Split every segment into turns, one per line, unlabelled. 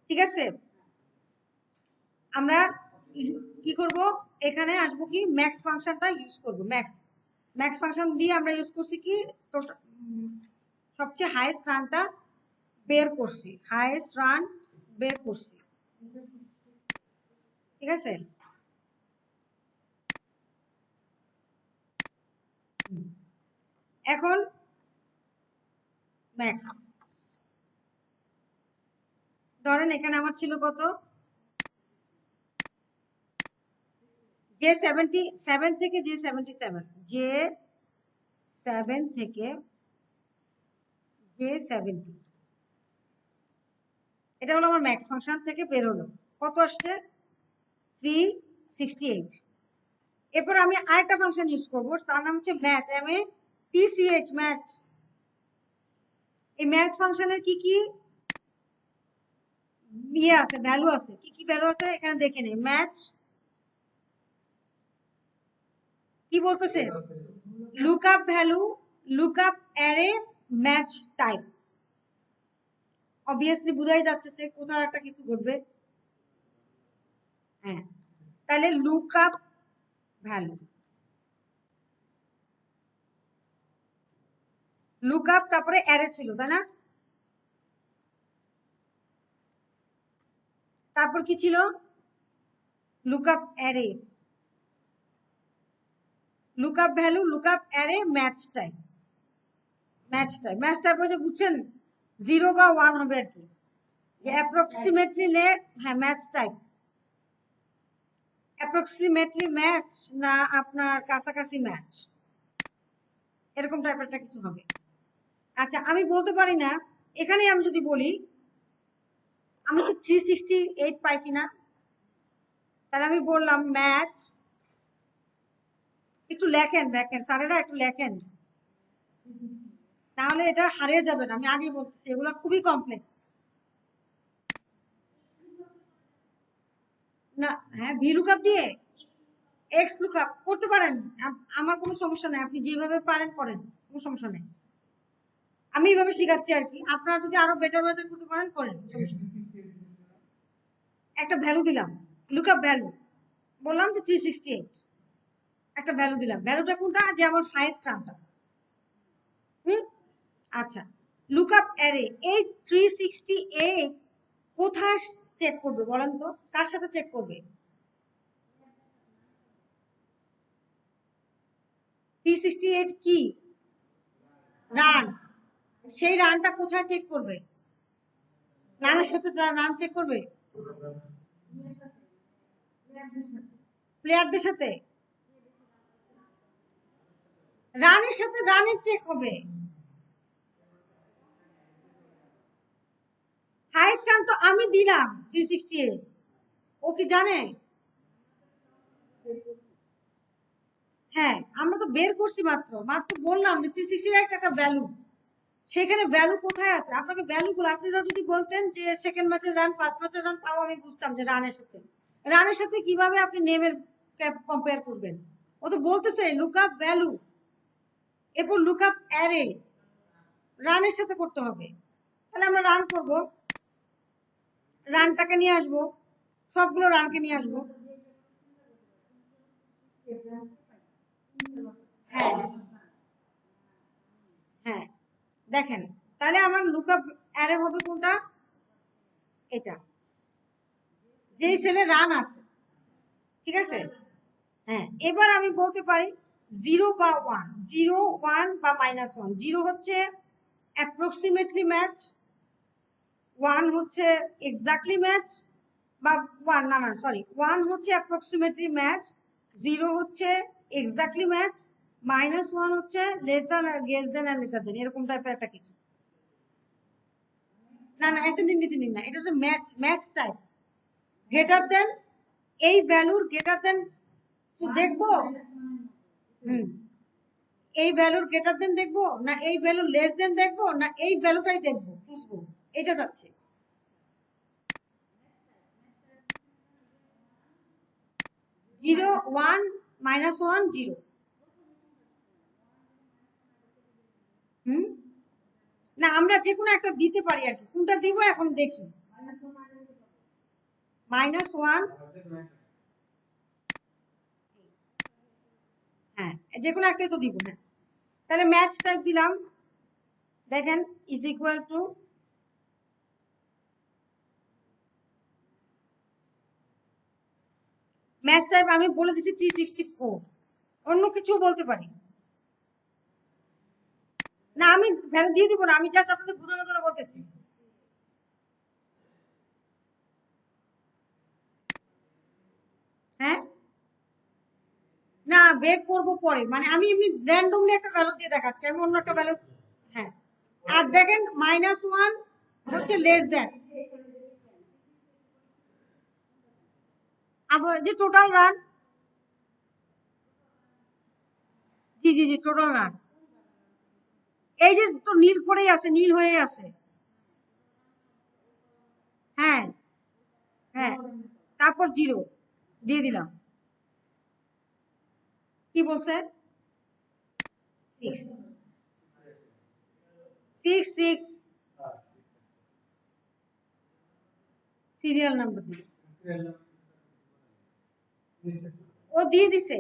ঠিক আছে, আমরা কি করব, এখানে আসবো কি ম্যাক্স ফাংশনটা ইউজ করব। ম্যাক্স ফাংশন দিয়ে আমরা ইউজ করছি কি সবচেয়ে হাইয়েস্ট রানটা বের করছি, হাইয়েস্ট রান বের করছি। ঠিক আছে, এখন ম্যাক্স ধরেন এখানে আমার ছিল কত, যে 77 থেকে যে 77, যে 7 থেকে যে 70, এটা হলো আমার ম্যাক্স ফাংশন থেকে বের হলো কত আসছে 368। এরপর আমি আরেকটা ফাংশন ইউজ করব, তার নাম হচ্ছে ম্যাচ, MATCH, ম্যাচ। এই ম্যাচ ফাংশনের কি কি ইয়ে আছে, ভ্যালু আছে, কি কি ভ্যালু আছে এখানে দেখে নেই। ম্যাচ কি বলতেছে, lookup value, lookup array, match type. Obviously বোঝাই যাচ্ছে যে কোথাও একটা কিছু ঘটবে। হ্যাঁ, তাহলে লুকআপ ভ্যালু, লুকআপ তারপরে অ্যারে ছিল তাই না, তারপর কি ছিল lookup array, lookup value, lookup array, match type. Match type হচ্ছে বুঝছেন 0 বা 1 হবে আর কি, যে অ্যাপ্রক্সিমেটলি হ্যাঁ ম্যাচ টাইপ, অ্যাপ্রক্সিমেটলি ম্যাচ না আপনার কাছাকাছি ম্যাচ, এরকম টাইপের একটা কিছু হবে। আচ্ছা আমি বলতে পারি না, এখানে আমি যদি বলি আমি তো 368 পাইছি না, তাহলে আমি বললাম ম্যাচ, একটু লেখেন স্যারেরা একটু লেখেন, তাহলে এটা হারিয়ে যাবে না, আমি আগে বলতেছি এগুলো খুবই কমপ্লেক্স। না হ্যাঁ, ভি লুকআপ দিয়ে এক্স লুকআপ করতে পারেন, আমার কোনো সমস্যা নাই, আপনি যেভাবে পারেন করেন, কোনো সমস্যা নেই। আমি এইভাবে শিখাচ্ছি আর কি, আপনারা যদি আরো বেটার ওয়েতে করতে পারেন করেন, সমস্যা নেই। একটা ভ্যালু দিলাম, লুকআপ ভ্যালু বললাম যে 368, একটা ভ্যালু দিলাম, ভ্যালুটা কোনটা, যে আমার হাইয়েস্ট রানটা। হুম, আচ্ছা লুকআপ অ্যারে, এই 368 কোথায় চেক করবে বলেন তো, কার সাথে চেক করবে? 368 কি রান, সেই রানটা কোথায় চেক করবে, রানের সাথে রান চেক করবে, প্লেয়ারদের সাথে, রানের সাথে রানের চেক হবে। হাইয়েস্ট রান তো আমি দিলাম 368, ও কি জানে? হ্যাঁ আমরা তো বের করছি, মাত্র মাত্র বললাম যে 368 একটা ভ্যালু, সেখানে ভ্যালু কোথায় আছে, আপনাকে ভ্যালুগুলো আপনারা যদি বলতেন যে সেকেন্ড ম্যাচের রান, ফার্স্ট ম্যাচের রান, তাও আমি বুঝতাম যে রানের সাথে কিভাবে আপনি নেমের কম্পেয়ার করবেন। ও তো বলতেছে লুকআপ ভ্যালু, এরপর লুকআপ অ্যারে, রানের সাথে করতে হবে। তাহলে আমরা রান করব, রানটাকে নিয়ে আসবো, সবগুলো রানকে নিয়ে আসবো। হ্যাঁ হ্যাঁ, দেখেন তাহলে আমার লুকআপ অ্যারে হবে কোনটা, এটা, যেই সেলে রান আছে। ঠিক আছে, হ্যাঁ এবার আমি বলতে পারি 0 বা 1, 0 1 বা -1। 0 হচ্ছে অ্যাপ্রক্সিমেটলি ম্যাচ, 1 হচ্ছে এক্স্যাক্টলি ম্যাচ, বা 1 না না সরি, 1 হচ্ছে অ্যাপ্রক্সিমেটলি ম্যাচ, 0 হচ্ছে এক্স্যাক্টলি ম্যাচ, -1 হচ্ছে লেস দ্যান, গেস দেন আর লেটার দেন, এরকম টাইপের একটা কিছু। না না অ্যাসেন্ডিং ডিসেন্ডিং না, এটা হচ্ছে ম্যাচ টাইপ। গ্রেটার দেন, এই ভ্যালুর গ্রেটার দেন দেখবো, হুম, এই ভ্যালুর গ্রেটার দেন দেখবো, না এই ভ্যালুর লেস দেন দেখবো, না এই ভ্যালুটাই দেখবো বুঝবো, এটা যাচ্ছে। 0 1 -1 0। না আমরা যে কোনো একটা দিতে পারি আর কি, কোনটা দিব এখন দেখি। -1, হ্যাঁ যে কোনো একটাই তো দিব। হ্যাঁ তাহলে ম্যাচ টাইপ দিলাম, দেখেন is equal two match type আমি বলে দিচ্ছি 364, অন্য কিছু বলতে পারি না, আমি ভ্যালু দিয়ে দিব না, আমি জাস্ট আপনাদের বোঝানোর জন্য বলতেছি। হ্যাঁ না বের করব পরে, মানে আমি এমনি র্যান্ডমলি একটা ভ্যালু দিয়ে দেখাচ্ছি, আমি অন্য একটা ভ্যালু। হ্যাঁ আর দেখেন -1 হচ্ছে লেস দ্যান, আবার যে টোটাল রান, জি জি জি টোটাল রান, এই যে তো নীল করেই আছে, নীল হয়ে আছে। হ্যাঁ হ্যাঁ তারপর 0 দিয়ে দিলাম। কি বলছে? 6 6 6 সিরিয়াল নাম্বার দিয়ে ও দিয়ে দিছে।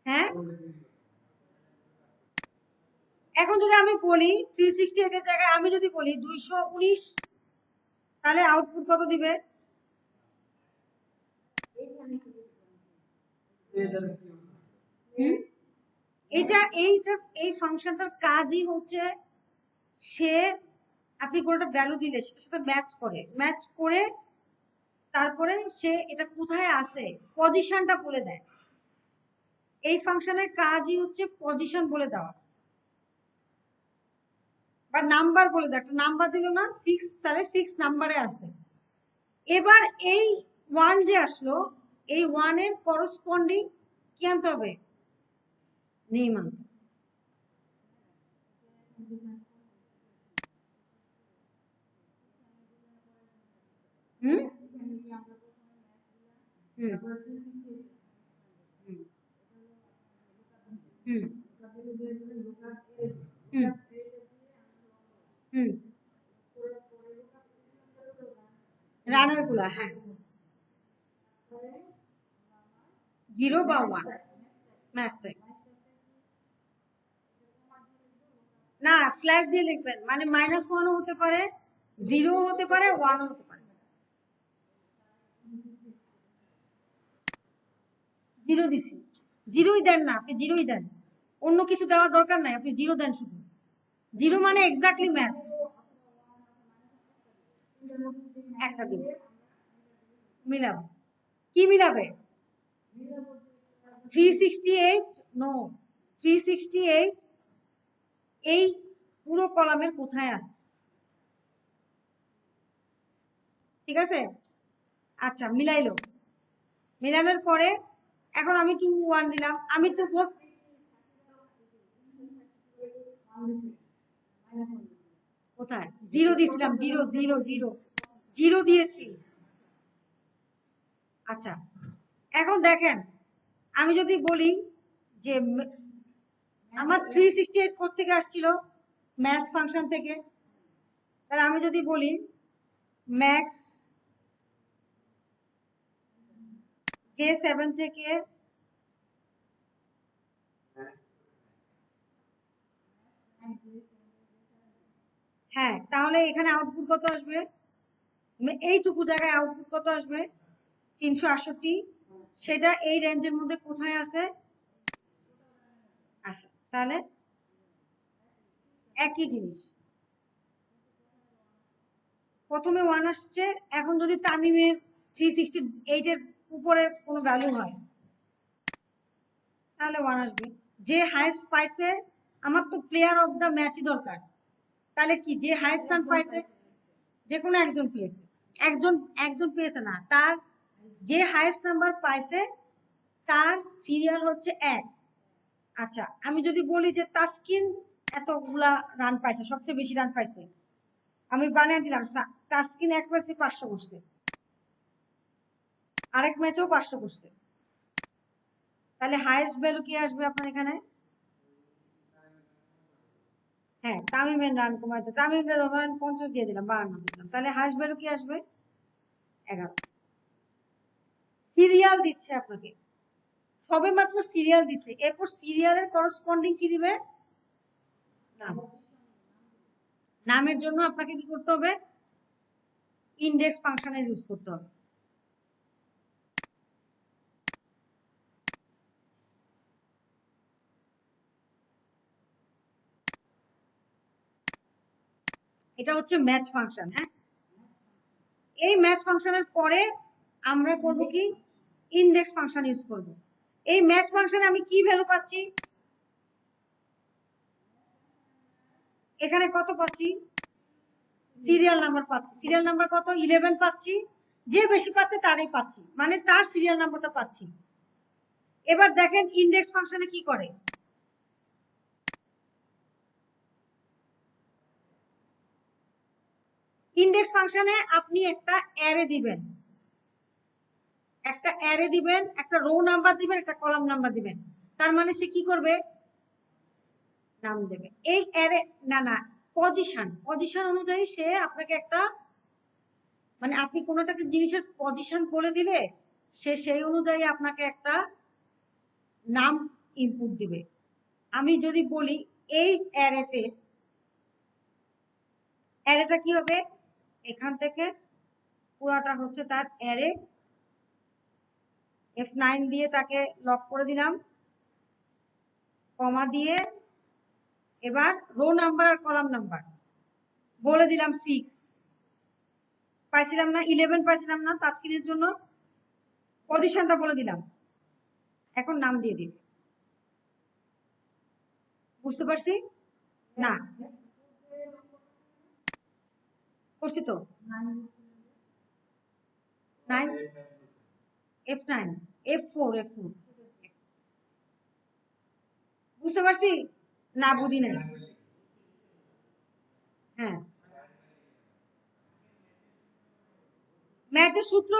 হ্যাঁ এখন যদি আমি বলি 368 এর জায়গায় আমি যদি বলি 219, তাহলে আউটপুট কত দিবে? হুম এই ফাংশনটার কাজই হচ্ছে, সে আপনি কোনটা ভ্যালু দিলে সেটার সাথে ম্যাচ করে তারপরে সে এটা কোথায় আছে পজিশনটা বলে দেয়। এই ফাংশনের কাজই হচ্ছে পজিশন বলে দেওয়া বা নাম্বার বলে দেয়। একটা নাম্বার দিল না 6, তাহলে 6 নাম্বারে আছে। এবার এই 1 যে আসলো, এই 1 এর করসপন্ডিং কি আনতে হবে? নেম আনতে। হুম হুম হুম হুম হুম রানার গুলা, হ্যাঁ 0 বা 1 ম্যাচ টাইপ। না স্ল্যাশ দিয়ে লিখবেন, মানে -1ও হতে পারে, 0 হতে পারে, 1ও হতে পারে। 0 দিছি, 0ই দেন না, আপনি 0ই দেন, অন্য কিছু দেওয়ার দরকার নাই, আপনি 0 দেন শুধু। 0 মানে এক্স্যাক্টলি ম্যাচ। একটা দিন মিলাবো, কি মিলাবে? 368, নো 368 এই পুরো কলামের কোথায় আছে, ঠিক আছে? আচ্ছা মিলাইলো, মিলানোর পরে এখন আমি 2 1 দিলাম, আমি তো কোথায় 0 দিয়েছিলাম, 0 0 0 0 দিয়েছি। আচ্ছা এখন দেখেন, আমি যদি বলি যে আমার 368 কোত্থেকে আসছিল, ম্যাথস ফাংশন থেকে, তাহলে আমি যদি বলি ম্যাক্স J7 থেকে হ্যাঁ, তাহলে এখানে আউটপুট কত আসবে? এইটুকু জায়গায় আউটপুট কত আসবে? 368। সেটা এই রেঞ্জের মধ্যে কোথায় আছে? আসে, তাহলে একই জিনিস, প্রথমে 1 আসছে। এখন যদি তামিমের 368 এর উপরে কোনো ভ্যালু হয় তাহলে 1 আসবে। যে হাইয়েস্ট পাইছে, আমার তো প্লেয়ার অফ দ্য ম্যাচই দরকার, তাহলে কি যে হাইয়েস্ট রান পাইছে, যে কোনো একজন পেয়েছে, একজন একজন পেয়েছে না, তার যে হাইয়েস্ট নাম্বার পাইছে তার সিরিয়াল হচ্ছে 1। আচ্ছা আমি যদি বলি যে তাসকিন এতগুলা রান পাইছে, সবচেয়ে বেশি রান পাইছে, আমি বানিয়ে দিলাম তাসকিন এক ম্যাচে 500 করছে, আরেক ম্যাচেও 500 করছে, তাহলে হাইয়েস্ট ভ্যালু কি আসবে আপনার এখানে? হ্যাঁ তামিমের রান কমাইতে, তামিমের ধরেন 50 দিয়ে দিলাম, 52 দিলাম, তাহলে হাইয়েস্ট ভ্যালু কি আসবে? 11 সিরিয়াল দিচ্ছে আপনাকে, সবে মাত্র সিরিয়াল দিচ্ছে, এরপর সিরিয়ালের করসপন্ডিং কি দিবে, নাম। নামের জন্য আপনাকে কি করতে হবে, ইন্ডেক্স ফাংশনের ইউজ করতে হবে। এটা হচ্ছে ম্যাচ ফাংশন। হ্যাঁ, এই ম্যাচ ফাংশনের পরে আমরা করব কি, ইন্ডেক্স ফাংশন ইউজ করব। এই ম্যাচ ফাংশনে আমি কি ভ্যালু পাচ্ছি, এখানে কত পাচ্ছি, সিরিয়াল নাম্বার পাচ্ছি। সিরিয়াল নাম্বার কত, 11 পাচ্ছি। যে বেশি পাচ্ছে তারই পাচ্ছি, মানে তার সিরিয়াল নাম্বারটা পাচ্ছি। এবার দেখেন ইন্ডেক্স ফাংশনে কি করে, ইন্ডেক্স ফাংশনে আপনি একটা অ্যারে দিবেন, একটা রো নাম্বার দিবেন, একটা কলাম নাম্বার দিবেন। তার মানে সে কি করবে, নাম দেবে। এই অ্যারে না পজিশন অনুযায়ী সে আপনাকে একটা, মানে আপনি কোনো একটা জিনিসের পজিশন বলে দিলে সে সেই অনুযায়ী আপনাকে একটা নাম ইনপুট দিবে। আমি যদি বলি এই অ্যারেটা কি হবে, এখান থেকে পুরাটা হচ্ছে তার অ্যারে, F9 দিয়ে তাকে লক করে দিলাম, কমা দিয়ে এবার রো নাম্বার আর কলাম নাম্বার বলে দিলাম 6 পাইছিলাম না, 11 পাইছিলাম না, তাসকিনের জন্য পজিশনটা বলে দিলাম, এখন নাম দিয়ে দিবে। বুঝতে পারছি না, করছি তো, 9 F9 F4 বুঝতে পারছি না, বুঝি নাই। হ্যাঁ, ম্যাথের সূত্র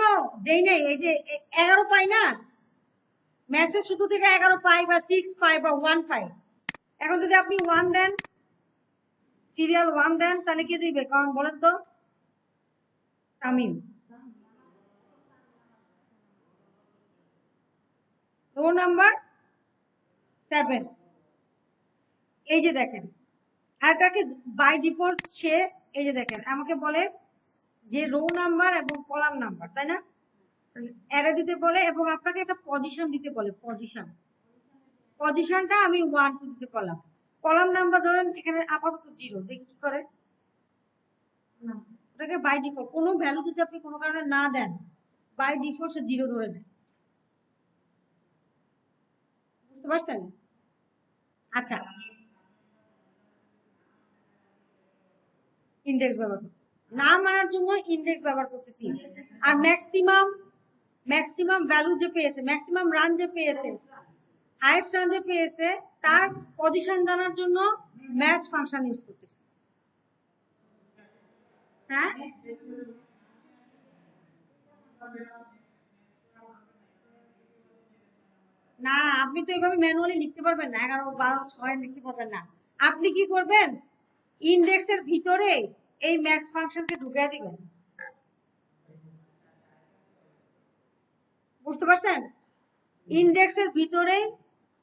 দেই নাই, এই যে 11 পাই না, ম্যাথের সূত্র থেকে 11 পাই বা 6 পাই বা 1 পাই। এখন যদি আপনি 1 দেন, সিরিয়াল 1 দেন, তাহলে কি দিবে, কারণ বলেন তো, তামিম। রো নাম্বার 7, এই যে দেখেন, আর এটাকে বাই ডিফল্ট সে, এই যে দেখেন আমাকে বলে যে রো নাম্বার এবং কলাম নাম্বার, তাই না, অ্যারে দিতে বলে এবং আপনাকে একটা পজিশন দিতে বলে, পজিশনটা আমি 1 2 দিতে পারলাম। কলাম নাম্বার ধরেন এখানে আপাতত 0, দেখি কি করে, ওটাকে বাই ডিফল্ট কোনো ভ্যালু যদি আপনি কোনো কারণে না দেন, বাই ডিফল্ট সে 0 ধরে নেয়। বুঝতে পারছেন? আচ্ছা, ইন্ডেক্স ব্যবহার করতে, নাম আনার জন্য ইন্ডেক্স ব্যবহার করতেছি। আর ম্যাক্সিমাম ভ্যালু যে পেয়েছে, ম্যাক্সিমাম রান যে পেয়েছে, হাইয়েস্ট রান যে পেয়েছে, তার পজিশন জানার জন্য ম্যাচ ফাংশন ইউজ করতেছি। হ্যাঁ, না আপনি তো এইভাবে ম্যানুয়ালি লিখতে পারবেন না, 11 12 6 লিখতে পারবেন না। আপনি কি করবেন, ইন্ডেক্সের ভিতরে এই ম্যাক্স ফাংশনকে ঢুকিয়ে দিবেন। বুঝতে পারছেন, ইন্ডেক্সের ভিতরেই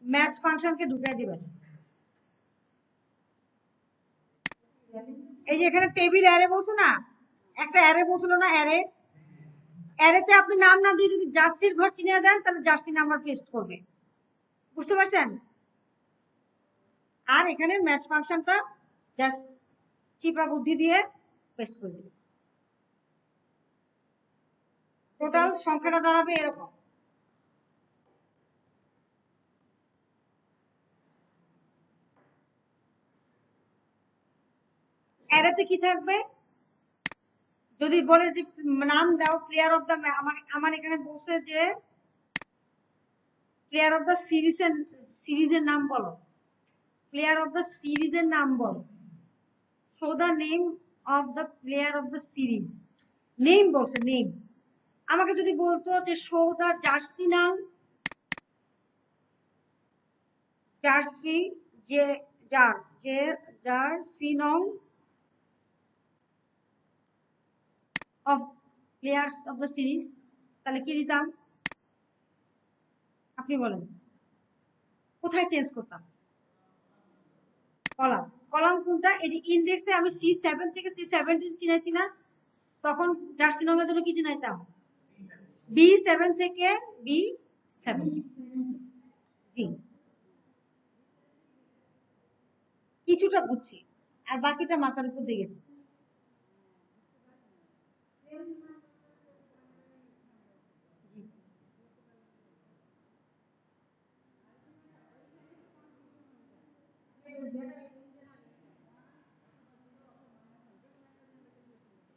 ম্যাচ ফাংশনকে ঢুকিয়ে দিবেন। এই যে এখানে টেবিল অ্যারে বলছো না, একটা অ্যারে বলছিল না, অ্যারেতে আপনি নাম না দিয়ে যদি জার্সির ঘর চিনিয়ে দেন, তাহলে জার্সি নাম্বার পেস্ট করবে। বুঝতে পারছেন, আর এখানে ম্যাচ ফাংশনটা জাস্ট চিপা বুদ্ধি দিয়ে পেস্ট করে দিবে। টোটাল সংখ্যাটা দাঁড়াবে এরকম। অ্যারেতে কি থাকবে, যদি বলে যে নাম দাও প্লেয়ার অফ দ্য, আমার এখানে বলছে যে প্লেয়ার অফ দ্য সিরিজের নাম বলো, প্লেয়ার অফ দ্য সিরিজের নাম বলো, show the name of the player of the series, name বলছে, নেম। আমাকে যদি বলতো যে শো দ্য জার্সি নাম, জার্সি, যে জার্সি নং of players of the series, তাহলে কি দিতাম আপনি বলেন? কোথায় চেঞ্জ করতাম? কলাম। কলাম কোনটা? এই যে ইন্ডেক্সে আমি C7 থেকে C17 চিনাইছি না, তখন জার্সি নংয়ের জন্য কি চিনাইতাম? B7 থেকে B17। জি, কিছুটা বুঝছি, আর বাকিটা মাথার উপর দিয়ে গেছে।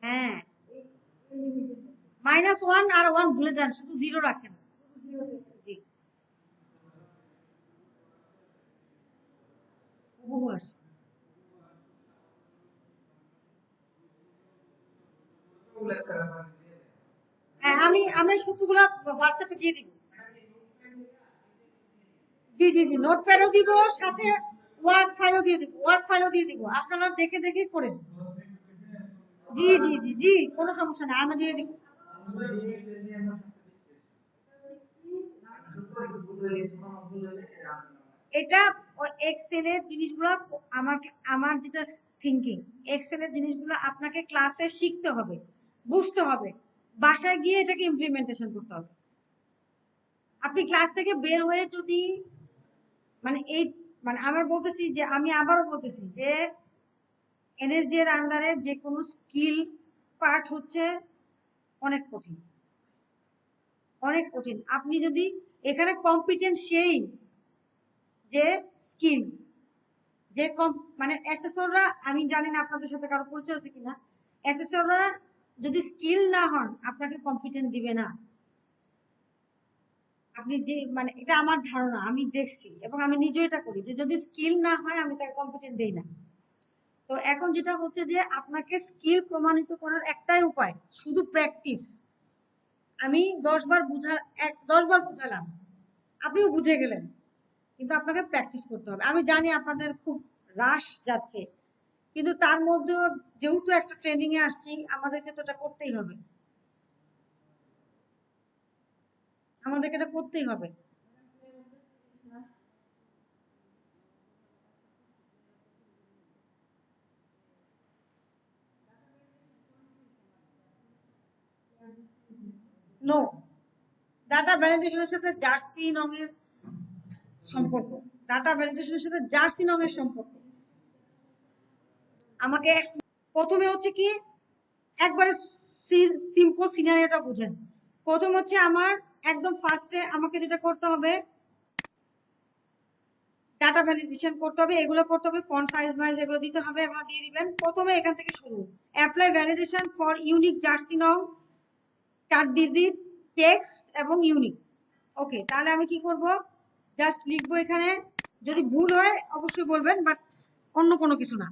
হ্যাঁ, -1 আর 1 ভুলে যান, শুধু 0 রাখেন। জি, হুবহু আসে। হ্যাঁ, আমি সূত্রগুলো হোয়াটসঅ্যাপে দিয়ে দিব। জি জি জি, নোটপ্যাডও দিব, সাথে ওয়ার্ড ফাইলও দিয়ে দিব, আপনারা দেখে দেখে করেন। জি জি জি জি, কোনো সমস্যা নাই, আমি দিয়ে দিব। এটা এক্সেলের জিনিসগুলো, আমার আমার যেটা থিঙ্কিং, এক্সেলের জিনিসগুলো আপনাকে ক্লাসে শিখতে হবে, বুঝতে হবে, বাসায় গিয়ে এটাকে ইমপ্লিমেন্টেশন করতে হবে। আপনি ক্লাস থেকে বের হয়ে যদি মানে এই মানে আমার বলতেছি যে, আমি আবারও বলতেছি যে এনএসডি এর আন্ডারে যে কোনো স্কিল পার্ট হচ্ছে অনেক কঠিন, অনেক কঠিন। আপনি যদি এখানে কম্পিটেন্ট সেই যে স্কিল, যে মানে অ্যাসেসররা, আমি জানি না আপনাদের সাথে কারো পরিচয় আছে কিনা, অ্যাসেসররা যদি স্কিল না হন আপনাকে কম্পিটেন্ট দিবে না। আপনি যে মানে এটা আমার ধারণা, আমি দেখছি এবং আমি নিজে এটা করি, যে যদি স্কিল না হয় আমি তাকে কম্পিটেন্ট দেই না। তো এখন যেটা হচ্ছে যে আপনাকে স্কিল প্রমাণিত করার একটাই উপায়, শুধু প্র্যাকটিস। আমি 10 বার 10 বার বুঝালাম, আপনিও বুঝে গেলেন, কিন্তু আপনাকে প্র্যাকটিস করতে হবে। আমি জানি আপনাদের খুব রাশ যাচ্ছে, কিন্তু তার মধ্যেও যেহেতু একটা ট্রেনিং এ আসছি, আমাদেরকে তো এটা করতেই হবে, আমাদেরকে এটা করতেই হবে। নো, ডাটা ভ্যালিডেশনের সাথে জার্সি রঙের সম্পর্ক, ডাটা ভ্যালিডেশনের সাথে জার্সি রঙের সম্পর্ক। আমাকে প্রথমে হচ্ছে কি, একবারে সিম্পল সিনারিওটা বুঝেন। প্রথম হচ্ছে আমার একদম ফার্স্টে আমাকে যেটা করতে হবে, ডাটা ভ্যালিডেশন করতে হবে, এগুলো করতে হবে, ফন্ট সাইজ ওয়াইজ এগুলো দিতে হবে, এগুলো দিয়ে দিবেন। প্রথমে এখান থেকে শুরু, apply validation for unique jersey নং 4 ডিজিট টেক্সট এবং ইউনিক। ওকে, তাহলে আমি কি করব, জাস্ট লিখবো এখানে, যদি ভুল হয় অবশ্যই বলবেন, বাট অন্য কোনো কিছু না।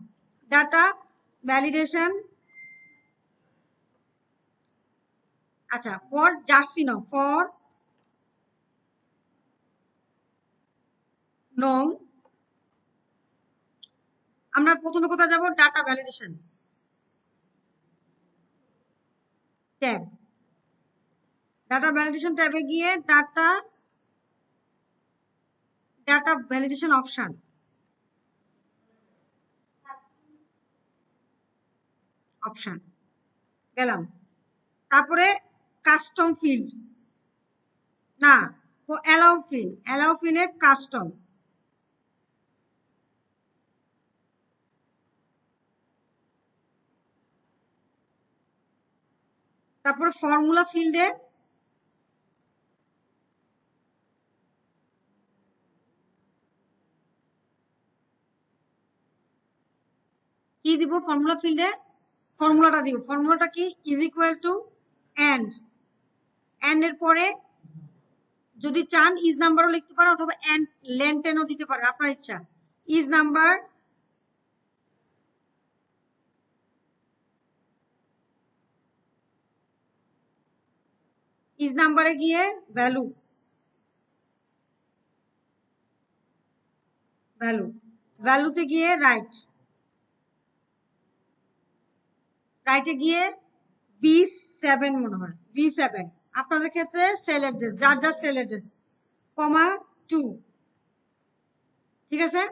ডাটা ভ্যালিডেশন, আচ্ছা, ফর জার্সি নং, ফর নং, আমরা প্রথমে কোথায় যাব, data validation tab, data validation ট্যাবে গিয়ে ডাটা ভ্যালিডেশন অপশন, অপশন গেলাম। তারপরে কাস্টম ফিল্ড, না, অ্যালাউ ফিল্ডে কাস্টম, তারপরে ফর্মুলা ফিল্ডে কি দিব, ফর্মুলা ফিল্ডে ফর্মুলাটা দিব, ফর্মুলাটা কি, is equal to and, and এর পরে যদি চান ইজ নাম্বারও লিখতে পারেন, অথবা এন্ড লেনটেনও দিতে পারেন, আপনার ইচ্ছা। ইজ নাম্বার, ইজ নাম্বারে গিয়ে ভ্যালু, ভ্যালু, ভ্যালুতে গিয়ে রাইট, রাইটে গিয়ে 7 মনে হয়, B7 আপনাদের ক্ষেত্রে সেল অ্যাড্রেস, যার যার সেল অ্যাড্রেস, কমা 2, ঠিক আছে।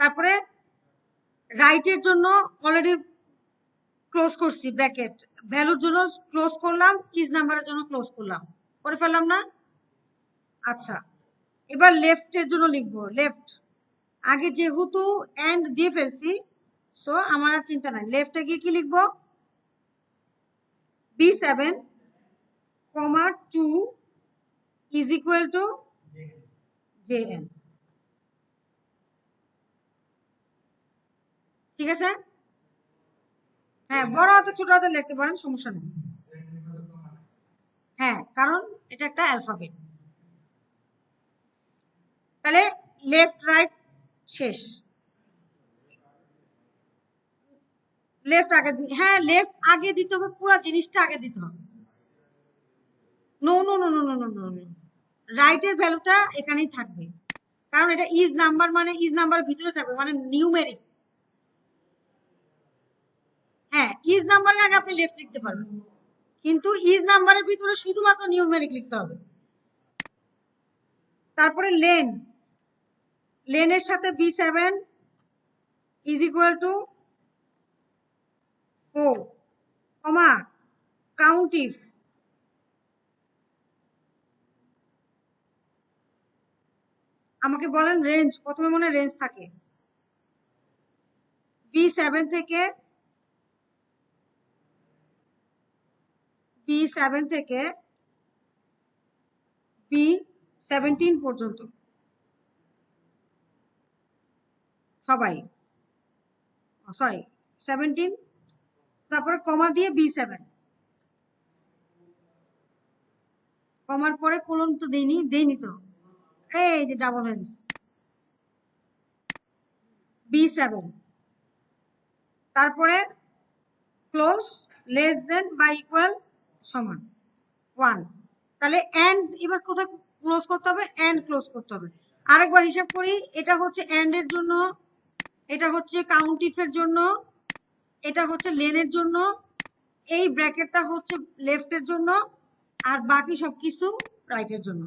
তারপরে রাইটের জন্য অলরেডি ক্লোজ করছি ব্র্যাকেট, ভ্যালুর জন্য ক্লোজ করলাম, ইজ নাম্বারের জন্য ক্লোজ করলাম, করে ফেললাম না? আচ্ছা, এবার লেফটের জন্য লিখবো। লেফট আগে যেহেতু এন্ড দিয়ে ফেলছি, সো আমার আর চিন্তা নাই। লেফটে গিয়ে কি লিখবো? B7, 2 is equal two JN, ঠিক আছে। হ্যাঁ, বড় হাতে ছোট হাতে লিখতে পারেন, সমস্যা নেই। হ্যাঁ, কারণ এটা একটা অ্যালফাবেট। তাহলে লেফট রাইট শেষ। লেফট আগে, হ্যাঁ লেফট আগে দিতে হবে, পুরো জিনিসটা আগে দিতে হবে। No no no no no no no no, রাইটের ভ্যালুটা এখানেই থাকবে, কারণ এটা ইজ নাম্বার, মানে ইজ নাম্বার ভিতরে থাকবে, মানে নিউমেরিক। হ্যাঁ, ইজ নাম্বারের আগে আপনি লেফট লিখতে পারবেন, কিন্তু ইজ নাম্বারের ভিতরে শুধুমাত্র নিউমেরিক লিখতে হবে। তারপরে লেন, লেনের সাথে B7 is equal two 4, comma count if, আমাকে বলেন রেঞ্জ, প্রথমে মনে রেঞ্জ থাকে B7 থেকে B17 পর্যন্ত সবাই, সরি 17, তারপরে কমা দিয়ে B7, কমার পরে কোলন তো দেইনি তো, এই যে ডাবল হয়ে গেছে B7, তারপরে ক্লোজ, লেস দেন বা ইকুয়াল, সমান 1। তাহলে এন্ড, এবার কোথায় ক্লোজ করতে হবে? এন্ড ক্লোজ করতে হবে। আরেকবার হিসাব করি, এটা হচ্ছে এন্ড এর জন্য, এটা হচ্ছে কাউন্ট ইফ এর জন্য, এটা হচ্ছে লেনের জন্য, এই ব্র্যাকেটটা হচ্ছে লেফটের জন্য, আর বাকি সবকিছু রাইটের জন্য।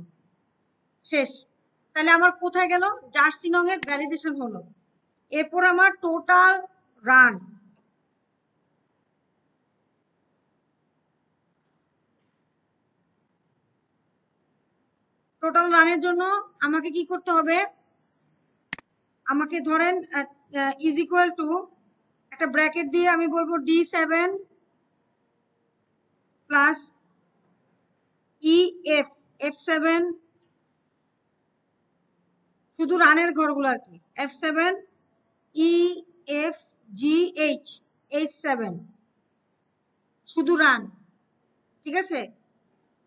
শেষ। তাহলে আমার কোথায় গেল? জার্সি নং এর ভ্যালিডেশন হলো। এরপর আমার টোটাল রান, টোটাল রানের জন্য আমাকে কি করতে হবে? আমাকে ধরেন ইজ ইকুয়াল টু একটা ব্র্যাকেট দিয়ে আমি বলবো D7 প্লাস F7, শুধু রানের ঘরগুলো আর কি, F7 H7, শুধু রান, ঠিক আছে,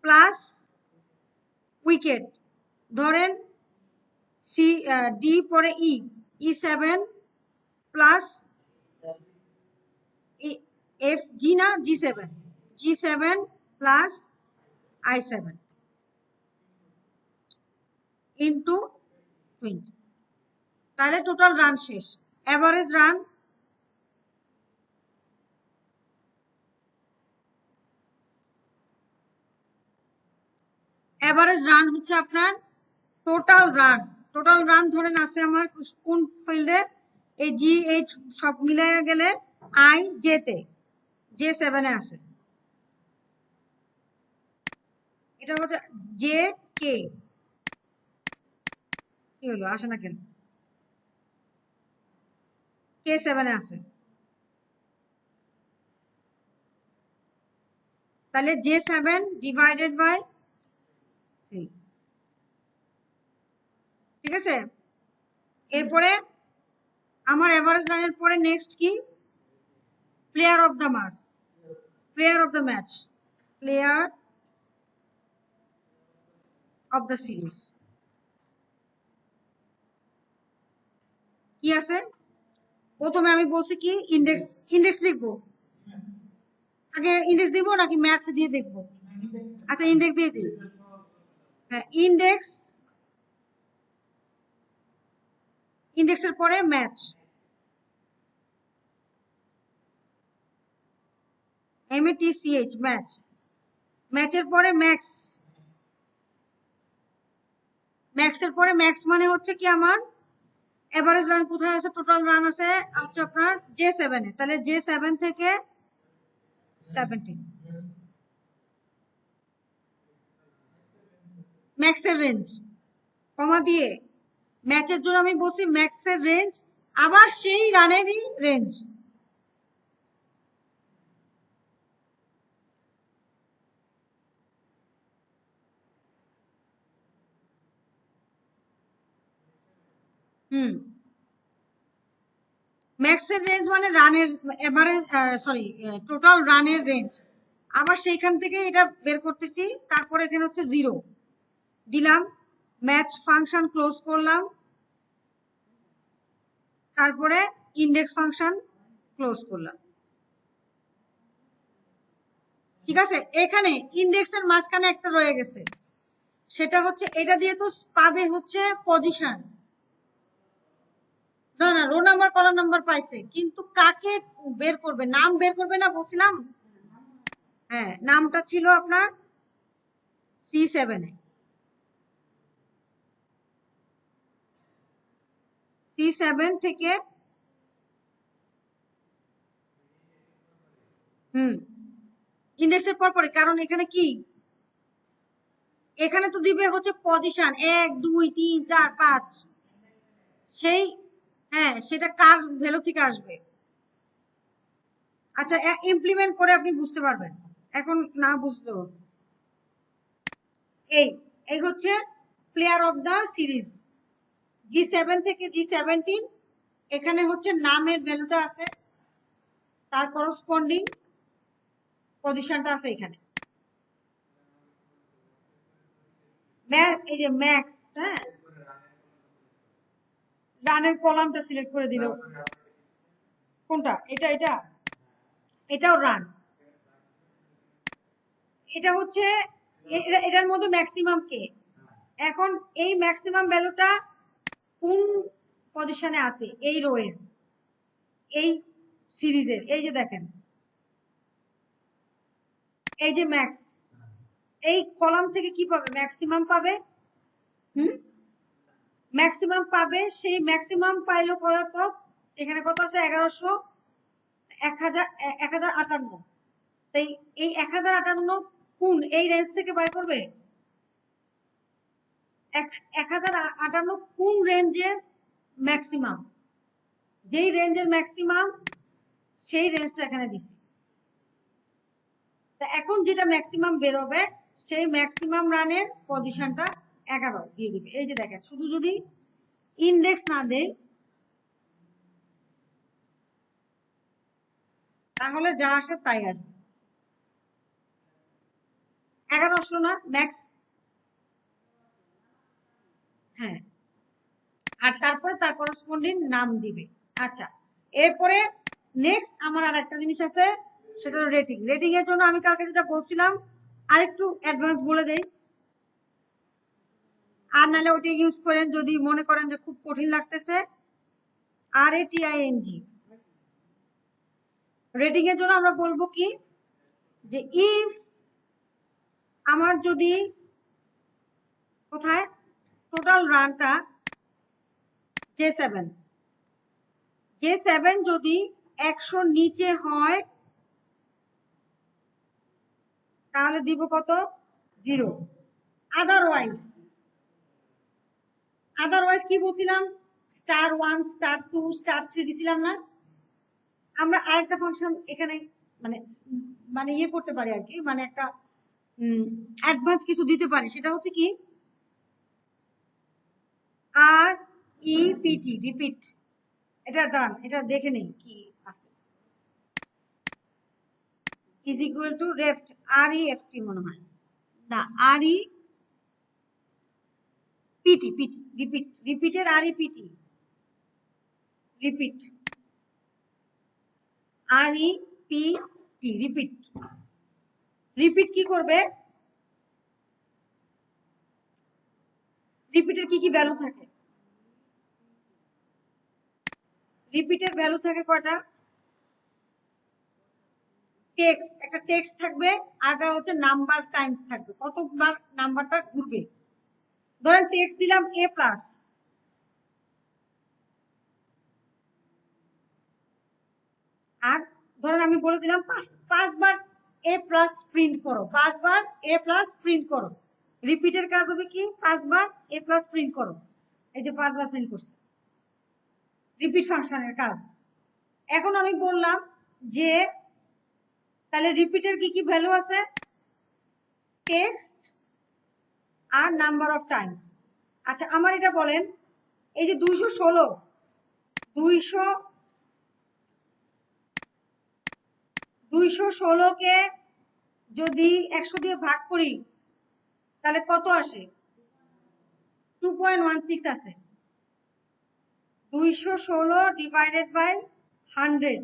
প্লাস উইকেট, ধরেন ডি পরে E7 প্লাস FG না G7 প্লাস I7 ইন্টু 20। তাহলে টোটাল রান শেষ। এভারেজ রান, এভারেজ রান হচ্ছে আপনার টোটাল রান। টোটাল রান ধরেন আছে আমার কোন ফিল্ডে? এই G8 সব মিলাইয়া গেলে I তে J7 এ আছে, এটা হচ্ছে JK, কি হলো আসে না কেন? K7 এ আছে, তাহলে J7 ডিভাইডেড বাই 3, ঠিক আছে। এরপরে আমার এভারেজ রানের পরে নেক্সট কি? Player of the match, player of the match, player of the series কি আছে? প্রথমে আমি বলছি কি ইন্ডেক্স, ইন্ডেক্স লিখবো আগে, ইন্ডেক্স দিব নাকি ম্যাচ দিয়ে দেখবো? আচ্ছা ইন্ডেক্স দিয়ে দিই। হ্যাঁ, ইন্ডেক্স, ইন্ডেক্সের পরে ম্যাচ, MATCH ম্যাচ, ম্যাচের পরে ম্যাক্স, ম্যাক্সের পরে ম্যাক্স মানে হচ্ছে কি আমার এভারেজ রান কোথায় আছে, টোটাল রান আছে হচ্ছে আপনার J7 এ, তাহলে J7 থেকে 17 ম্যাক্সের রেঞ্জ কমা দিয়ে ম্যাচের জন্য আমি বলছি ম্যাক্সের রেঞ্জ, আবার সেই রানেরই রেঞ্জ। ম্যাক্সের রেঞ্জ মানে রানের এভারেজ, সরি টোটাল রানের রেঞ্জ, আবার সেইখান থেকে এটা বের করতেছি, তারপরে এখানে হচ্ছে 0 দিলাম, ম্যাচ ফাংশন ক্লোজ করলাম, তারপরে ইন্ডেক্স ফাংশন ক্লোজ করলাম। ঠিক আছে, এখানে ইন্ডেক্সের মাঝখানে একটা রয়ে গেছে, সেটা হচ্ছে এটা দিয়ে তো পাবে হচ্ছে পজিশন, না না রো নাম্বার কলাম নাম্বার পাইছে, কিন্তু কাকে বের করবে, নাম বের করবে না বলছিলাম। হ্যাঁ, নামটা ছিল আপনার C7 এ, C7 থেকে ইন্ডেক্সের পর পরে, কারণ এখানে কি, এখানে তো দিবে হচ্ছে পজিশন 1 2 3 4 5, সেই হ্যাঁ সেটা কার ভ্যালু থেকে আসবে। আচ্ছা, ইমপ্লিমেন্ট করে আপনি বুঝতে পারবেন, এখন না বুঝলেও। এই এই হচ্ছে player of the series, G7 থেকে G17, এখানে হচ্ছে নামের ভ্যালুটা আছে, তার করসপন্ডিং পজিশনটা আছে এখানে। এই যে ম্যাক্স, হ্যাঁ রানের কলামটা সিলেক্ট করে দিল, কোনটা, এটা এটা এটাও রান, এটা হচ্ছে এটার মধ্যে ম্যাক্সিমাম কে, এখন এই ম্যাক্সিমাম ভ্যালুটা কোন পজিশনে আছে এই রোয়ের, এই সিরিজের, এই যে দেখেন এই যে ম্যাক্স, এই কলাম থেকে কি পাবে, ম্যাক্সিমাম পাবে। ম্যাক্সিমাম পাবে, সেই ম্যাক্সিমাম পাইলো কত, এখানে কত আছে 1100, 1058, তাই এই 1058 কোন এই রেঞ্জ থেকে বের করবে, 1058 কোন রেঞ্জের ম্যাক্সিমাম, যেই রেঞ্জের ম্যাক্সিমাম সেই রেঞ্জটা এখানে দিছি। তা এখন যেটা ম্যাক্সিমাম বেরোবে সেই ম্যাক্সিমাম রানের পজিশনটা 11 দিয়ে দিবে। এই যে দেখেন, শুধু যদি ইন্ডেক্স না দেই তাহলে যা আসে তাই আসবে, 11 আসলো না ম্যাক্স, হ্যাঁ, আর তারপরে তার করসপন্ডিং নাম দিবে। আচ্ছা, এরপরে নেক্সট আমার আর একটা জিনিস আছে, সেটা হলো রেটিং। রেটিং এর জন্য আমি কালকে যেটা বলছিলাম আরেকটু অ্যাডভান্স বলে দেই, আর নাহলে ওটা ইউজ করেন যদি মনে করেন যে খুব কঠিন লাগতেছে। RATING রেটিং এর জন্য আমরা বলবো কি, যে ইফ আমার যদি কোথায় টোটাল রানটা J7 যদি 100 নিচে হয় তাহলে দিব কত, 0। আদারওয়াইজ কি বলছিলাম, *1 *2 *3 দিছিলাম না। আমরা আরেকটা ফাংশন এখানে মানে মানে ইয়ে করতে পারি আর কি, মানে একটা অ্যাডভান্স কিছু দিতে পারি, সেটা হচ্ছে কি REPT রিপিট, এটা দাঁড়ান এটা দেখে নেই কি আছে, ইজ ইকুয়াল টু রেফট, REFT মনে হয়, না REPT রিপিট, রিপিটের REPT repeat, REPT repeat. Repeat কি করবে, রিপিটের কি কি ভ্যালু থাকে, রিপিটের ভ্যালু থাকে কয়টা, টেক্সট, একটা টেক্সট থাকবে, আরটা হচ্ছে নাম্বার টাইমস থাকবে, কতবার নাম্বারটা ঘুরবে। ধরেন টেক্সট দিলাম এ প্লাস, আর ধরেন আমি বলে দিলাম পাঁচবার এ প্লাস প্রিন্ট করো, পাঁচবার এ প্লাস প্রিন্ট করো। রিপিটের কাজ হবে কি, পাঁচবার এ প্লাস প্রিন্ট করো। এই যে পাঁচবার প্রিন্ট করছে, রিপিট ফাংশনের কাজ। এখন আমি বললাম যে তাহলে রিপিটের কি কি ভ্যালু আছে, টেক্সট আর নাম্বার অফ টাইমস। আচ্ছা আমার এটা বলেন, এই যে 216কে যদি 100 দিয়ে ভাগ করি তাহলে কত আসে, 2.16 আসে। 216 ডিভাইডেড বাই 100,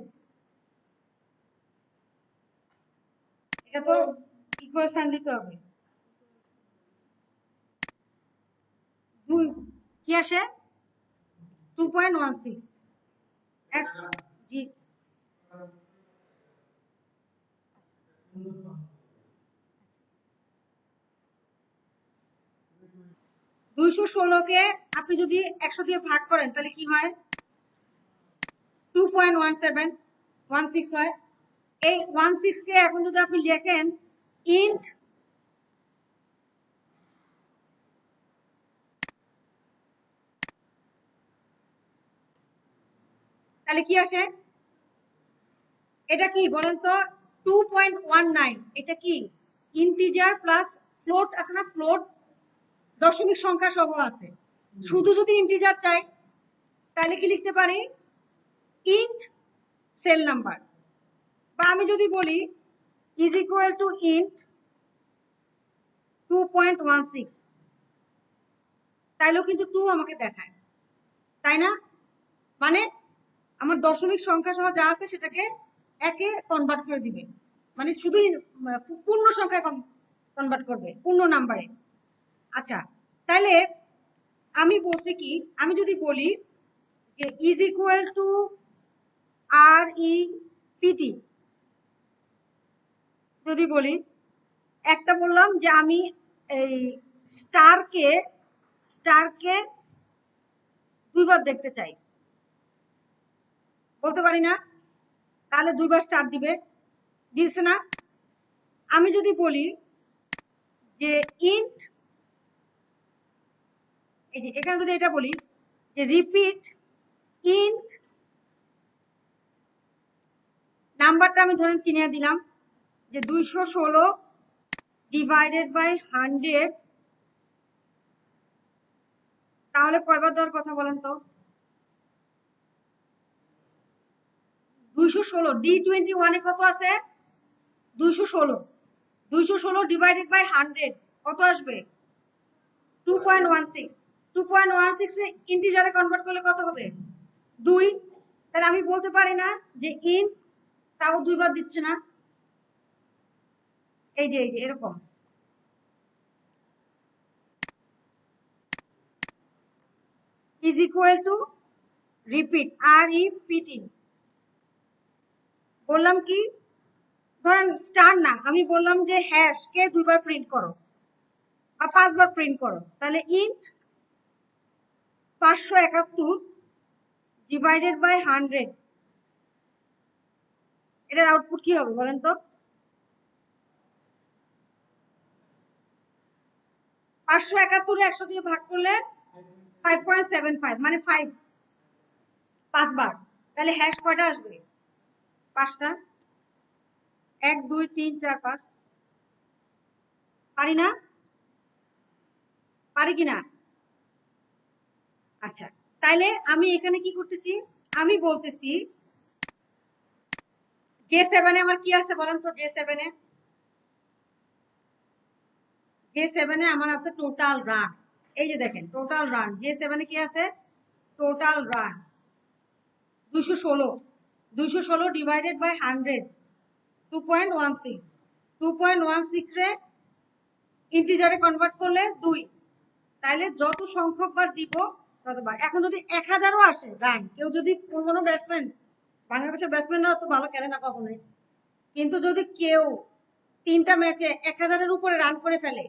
এটা তো ইকুয়েশন দিতে হবে। কি আসে, 2.16। জি 216কে আপনি যদি 100 দিয়ে ভাগ করেন তাহলে কি হয়, 2.1716 হয়। এই 16 কে এখন যদি আপনি লেখেন ইন্ট তাহলে কি আসে, এটা কি বলেন তো, 2.19। এটা কি ইন্টিজার প্লাস ফ্লোট আছে না, ফ্লোট দশমিক সংখ্যা সহ আছে। শুধু যদি ইন্টিজার চাই তাহলে কি লিখতে পারি, ইন্ট সেল নাম্বার, বা আমি যদি বলি ইজ ইকুয়াল টু ইন্ট 2.16, তাইলেও কিন্তু 2 আমাকে দেখায়, তাই না? মানে আমার দশমিক সংখ্যা সহ যা আছে সেটাকে একে কনভার্ট করে দিবে, মানে শুধু পূর্ণ সংখ্যায় কনভার্ট করবে, পূর্ণ নাম্বারে। আচ্ছা তাহলে আমি বলছি কি, আমি যদি বলি যে is equal to R E PT, যদি বলি একটা বললাম যে আমি এই স্টারকে দুইবার দেখতে চাই, বলতে পারি না, তাহলে দুইবার স্টার দিবে, দিচ্ছে না। আমি যদি বলি যে ইন্ট, এই যে এখানে যদি এটা বলি যে রিপিট ইন্ট, নাম্বারটা আমি ধরেন চিনিয়ে দিলাম যে 216 ডিভাইডেড বাই 100, তাহলে কয়বার দেওয়ার কথা বলেন তো, 216 D21 এ কত আছে, 216, 216 ডিভাইডেড বাই 100 কত আসবে, 2.16। 2.16 এ ইন্টিজারে কনভার্ট করলে কত হবে, 2। তাহলে আমি বলতে পারি না যে ইন, তাও দুইবার দিচ্ছে না, এই যে এরকম। Is equal to repeat R E PT, বললাম কি, ধরেন স্টার না, আমি বললাম যে হ্যাশ কে দুইবার প্রিন্ট করো বা 5বার প্রিন্ট করো, তাহলে ইন্ট 571 ডিভাইডেড বাই 100, এটার আউটপুট কি হবে বলেন তো, 571 100 দিয়ে ভাগ করলে 5.75, মানে 5বার। তাহলে হ্যাশ কয়টা আসবে, 5টা, 1 2 3 4 5। পারি না, পারি কিনা? আচ্ছা তাইলে আমি এখানে কি করতেছি, আমি বলতেছি J7 এ আমার কি আছে বলেন তো, J7 এ আমার আছে টোটাল রান। এই যে দেখেন টোটাল রান J7 এ কি আছে, টোটাল রান 216 ডিভাইডেড বাই 100, 2.16। 2.16 রে ইন্টিজারে কনভার্ট করলে 2, তাইলে যত সংখ্যক বার দিব ততবার। এখন যদি 1000ও আসে রান, কেউ যদি কোনো ব্যাটসম্যান, বাংলাদেশের ব্যাটসম্যানরা তো ভালো খেলে না কখনোই, কিন্তু যদি কেউ 3টা ম্যাচে 1000-এর উপরে রান করে ফেলে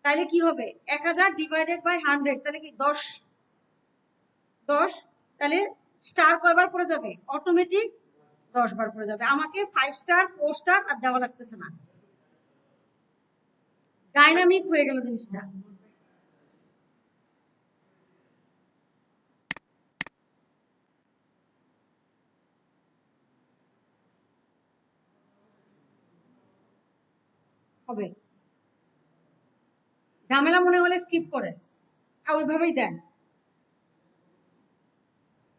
তাহলে কি হবে? 1000 ডিভাইডেড বাই 100, তাহলে কি 10 তাহলে স্টার কয়বার পড়ে যাবে? অটোমেটিক 10 বার পড়ে যাবে। আমাকে 5 স্টার 4 স্টার আর দেওয়া লাগতেছে না, ডাইনামিক হয়ে গেল জিনিসটা। হবে ঝামেলা মনে হলে স্কিপ করেন, আর ওইভাবেই দেন।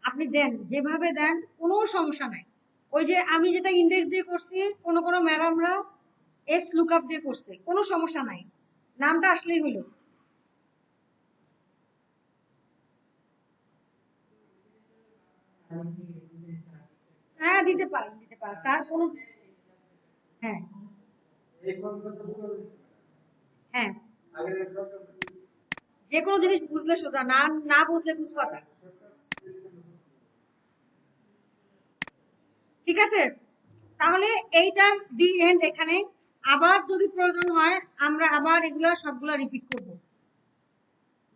আপনি দেন যেভাবে দেন, কোনো সমস্যা নাই। ওই যে আমি যেটা ইন্ডেক্স দিয়ে করছি, কোনো ম্যাডামরা এস লুকআপ দিয়ে করছে, কোনো সমস্যা নাই, নামটা আসলেই হলো। হ্যাঁ দিতে পারেন স্যার, কোনো হ্যাঁ হ্যাঁ যে কোনো জিনিস বুঝলে সোজা, না না বুঝলে বুঝবা না। ঠিক আছে, তাহলে এইটার দি এন্ড এখানে। আবার যদি প্রয়োজন হয় আমরা আবার এগুলা সবগুলা রিপিট করব।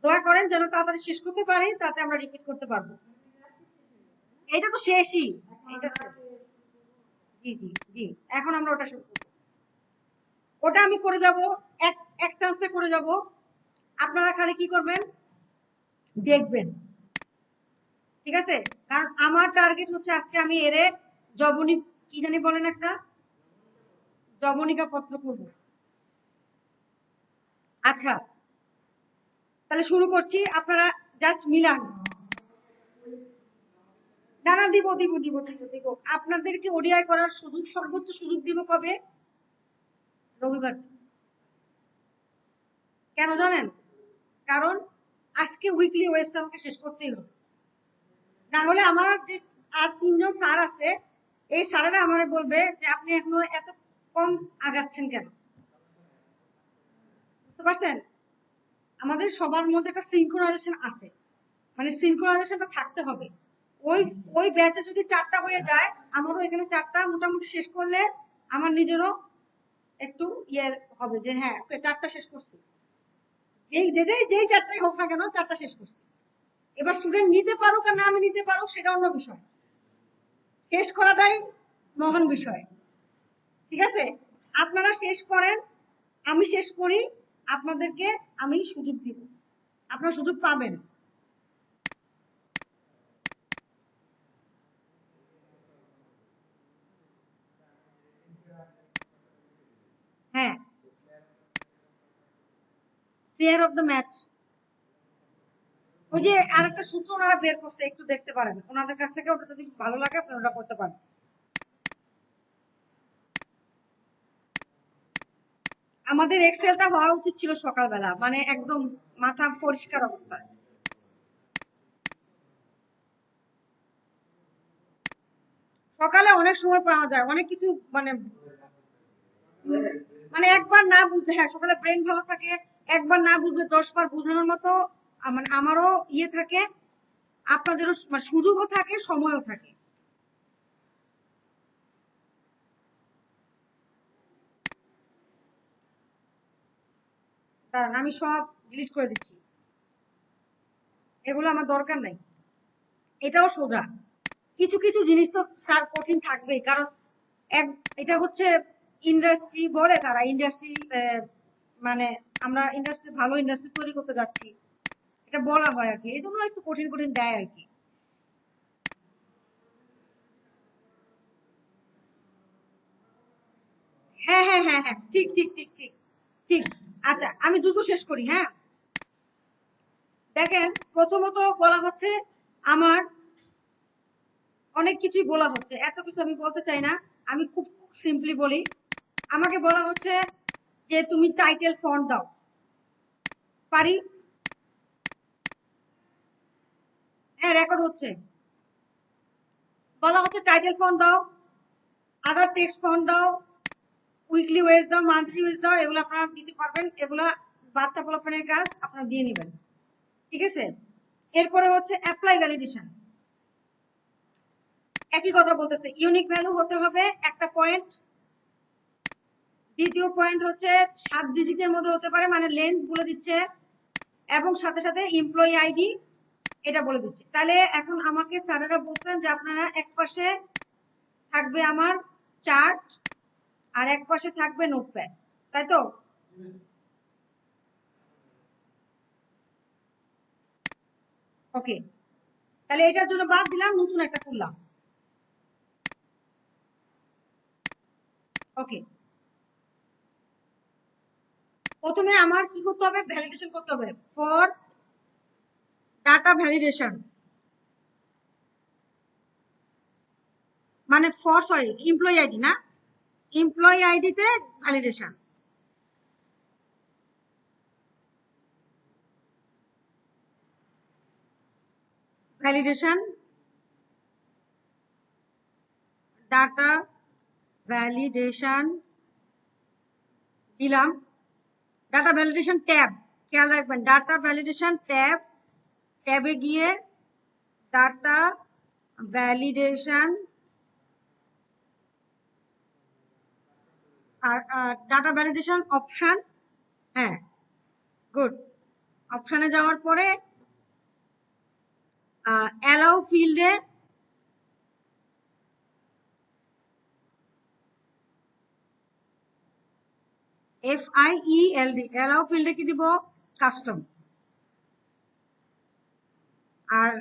দয়া করেন যেন তাড়াতাড়ি শেষ করতে পারি, তাতে আমরা রিপিট করতে পারবো। এটা তো শেষই, এটা শেষ। জি জি জি, এখন আমরা ওটা শুরু করবো। ওটা আমি করে যাব, এক এক চান্সে করে যাব। আপনারা খালি কি করবেন, দেখবেন। ঠিক আছে, কারণ আমার টার্গেট হচ্ছে আজকে আমি এরে জবনী, কি জানি বলেন একটা, জবনিকা পত্র করব। আচ্ছা তাহলে শুরু করছি, আপনারা জাস্ট মিলান। না না, দিব দিব দিব দিব দিব আপনাদেরকে ওডিআই করার সুযোগ, সর্বোচ্চ সুযোগ দিব কবে? রবিবার। কেন জানেন? কারণ আজকে উইকলি ওয়েস্ট আমাকে শেষ করতেই হবে, না হলে আমার যে আর 3জন স্যার আছে, এই স্যারেরা আমার বলবে যে আপনি এখনো এত কম আগাচ্ছেন কেন। বুঝতে পারছেন? আমাদের সবার মধ্যে একটা সিনক্রোনাইজেশন আছে, মানে সিনক্রোনাইজেশনটা থাকতে হবে। ওই ওই ব্যাচে যদি 4টা হয়ে যায়, আমারও এখানে 4টা মোটামুটি শেষ করলে আমার নিজেরও একটু ইয়ে হবে যে হ্যাঁ ওকে 4টা শেষ করছি। এই যেই 4টাই হোক না কেন, 4টা শেষ করছি। এবার স্টুডেন্ট নিতে পারুক আর না আমি নিতে পারুক সেটা অন্য বিষয়, শেষ করাটাই মহান বিষয়। ঠিক আছে, আপনারা শেষ করেন, আমি শেষ করি, আপনাদেরকে আমি সুযোগ দিব, আপনারা সুযোগ পাবেন। হ্যাঁ, প্লেয়ার অফ দ্য ম্যাচ, ওই যে আরেকটা সূত্র ওনারা বের করছে, একটু দেখতে পারেন ওনাদের কাছ থেকে, ওটা যদি ভালো লাগে আপনি ওটা করতে পারেন। আমাদের এক্সেলটা হওয়া উচিত ছিল সকালবেলা, মানে একদম মাথা পরিষ্কার অবস্থায়। সকালে অনেক সময় পাওয়া যায়, অনেক কিছু মানে মানে একবার না বুঝলে, হ্যাঁ সকালে ব্রেন ভালো থাকে, একবার না বুঝলে 10বার বোঝানোর মতো মানে আমারও ইয়ে থাকে, আপনাদেরও মানে সুযোগও থাকে, সময়ও থাকে। দাঁড়ান আমি সব ডিলিট করে দিচ্ছি, এগুলো আমার দরকার নাই। এটাও সোজা, কিছু কিছু জিনিস তো স্যার কঠিন থাকবেই, কারণ এক এটা হচ্ছে ইন্ডাস্ট্রি বলে, তারা ইন্ডাস্ট্রি মানে আমরা ইন্ডাস্ট্রি, ভালো ইন্ডাস্ট্রি তৈরি করতে যাচ্ছি, এটা বলা হয় আর কি, এই জন্য একটু কঠিন কঠিন দেয় আর কি। হ্যাঁ হ্যাঁ হ্যাঁ হ্যাঁ, ঠিক ঠিক ঠিক ঠিক ঠিক। আচ্ছা আমি দ্রুত শেষ করি, হ্যাঁ। দেখেন প্রথমত বলা হচ্ছে আমার, অনেক কিছুই বলা হচ্ছে, এত কিছু আমি বলতে চাই না, আমি খুব সিম্পলি বলি। আমাকে বলা হচ্ছে যে তুমি টাইটেল ফন্ট দাও, পারি? হ্যাঁ রেকর্ড হচ্ছে। বলা হচ্ছে টাইটেল ফন্ট দাও, আদার টেক্সট ফন্ট দাও, উইকলি ওয়েজ দাও, মান্থলি ওয়েজ দাও, এগুলো আপনারা দিতে পারবেন, এগুলা বাচ্চা পোলাপানের কাজ, আপনারা দিয়ে নেবেন। ঠিক আছে, এরপরে হচ্ছে অ্যাপ্লাই ভ্যালিডেশন, একই কথা বলতেছে, ইউনিক ভ্যালু হতে হবে একটা পয়েন্ট, দ্বিতীয় পয়েন্ট হচ্ছে 7 ডিজিটের মধ্যে হতে পারে, মানে লেন্থ বলে দিচ্ছে এবং সাথে সাথে এমপ্লয়ি আইডি এটা বলে দিচ্ছে। তাহলে এখন আমাকে স্যারেরা বলছেন যে আপনারা এক পাশে থাকবে আমার চার্ট আর এক পাশে থাকবে নোটপ্যাড, তাই তো? ওকে, তাহলে এটার জন্য বাদ দিলাম, নতুন একটা করলাম। ওকে, প্রথমে আমার কি করতে হবে, ভ্যালিডেশন করতে হবে ফর ডাটা ভ্যালিডেশন, মানে ফর সরি এমপ্লয়ি আইডি না, এমপ্লয়ি আইডিতে ভ্যালিডেশন। ভ্যালিডেশন ডাটা ভ্যালিডেশন দিলাম, ডাটা ভ্যালিডেশন ট্যাব, খেয়াল রাখবেন ডাটা ভ্যালিডেশন ট্যাব, ট্যাবে গিয়ে data validation data validation option, হ্যাঁ গুড, অপশনে যাওয়ার পরে অ্যালাউ ফিল্ডে FIELD অ্যালাউ ফিল্ডে কি দিব, কাস্টম, আর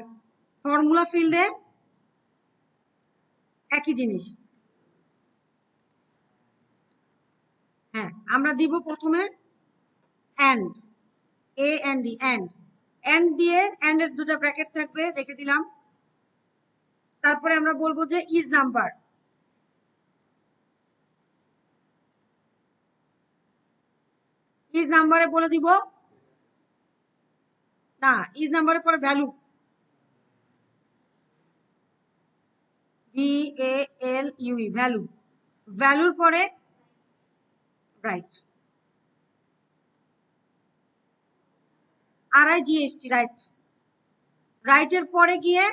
ফর্মুলা ফিল্ডে একই জিনিস। হ্যাঁ, আমরা দিব প্রথমে এন্ড, AND এন্ড, এন্ড দিয়ে এন্ডের দুটো ব্র্যাকেট থাকবে, রেখে দিলাম। তারপরে আমরা বলবো যে ইজ নাম্বার, ইজ নাম্বারে বলে দিব না, ইজ নাম্বারের পরে ভ্যালু, VALUE ভ্যালু, ভ্যালুর পরে রাইট, RIGHT রাইট, রাইটের পরে গিয়ে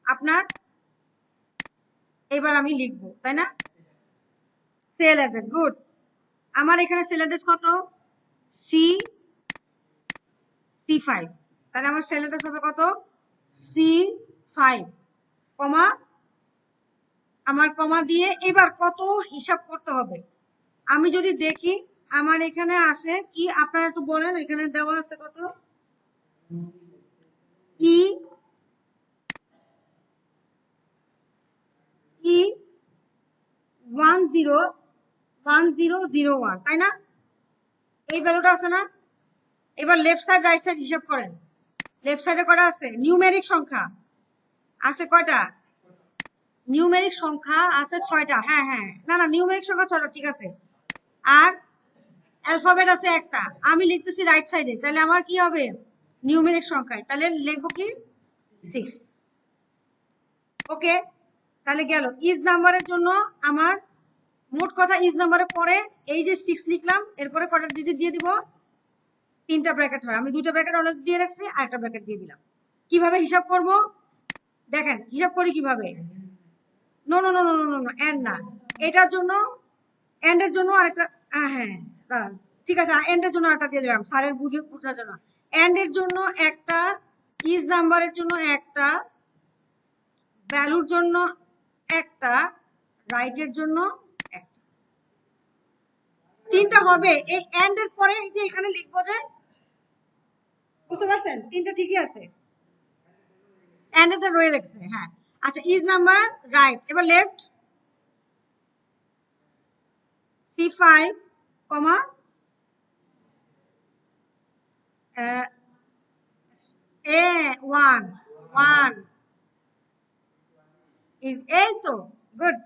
আপনার এবার আমি লিখবো, তাই না, সেল অ্যাড্রেস, গুড। আমার এখানে সেল অ্যাড্রেস কত, C5, তাহলে আমার সেল অ্যাড্রেস হবে কত, C5 কমা, আমার কমা দিয়ে এবার কত হিসাব করতে হবে। আমি যদি দেখি আমার এখানে আছে কি, আপনারা একটু বলেন, এখানে দেওয়া আছে কত, E101001, তাই না, এই ভ্যালুটা আছে না। এবার লেফট সাইড রাইট সাইড হিসাব করেন, লেফট সাইডে কটা আছে, নিউমেরিক সংখ্যা আছে কয়টা, নিউমেরিক সংখ্যা আছে 6টা, হ্যাঁ হ্যাঁ, না না নিউমেরিক সংখ্যা 6টা, ঠিক আছে, আর অ্যালফাবেট আছে একটা, আমি লিখতেছি রাইট সাইডে, তাহলে আমার কি হবে, নিউমেরিক সংখ্যায়, তাহলে লিখবো কি 6। ওকে, তাহলে গেল ইজ নাম্বারের জন্য আমার মোট কথা, ইজ নাম্বারের পরে এই যে 6 লিখলাম, এরপরে কটা ডিজিট দিয়ে দিব, 3টা ব্র্যাকেট হয়, আমি 2টা ব্র্যাকেট অলরেডি দিয়ে রাখছি, আর একটা ব্র্যাকেট দিয়ে দিলাম। কিভাবে হিসাব করব দেখেন, হিসাব করি কিভাবে, no no no no no no and না, এটার জন্য এন্ডের জন্য আরেকটা, হ্যাঁ দাঁড়ান, ঠিক আছে, এন্ডের জন্য একটা দিয়ে দিলাম স্যারের বুঝে বোঝার জন্য, এন্ডের জন্য একটা, ইজ নাম্বারের জন্য একটা, ভ্যালুর জন্য একটা, রাইটের জন্য একটা, 3টা হবে। এই এন্ড এর পরে এই যে এখানে লিখবো যে, বুঝতে পারছেন 3টা ঠিকই আছে, এন্ড এটা রয়ে গেছে, হ্যাঁ। আচ্ছা, ইজ নাম্বার রাইট, এবার left C5 comma A1 1 is, এই তো গুড।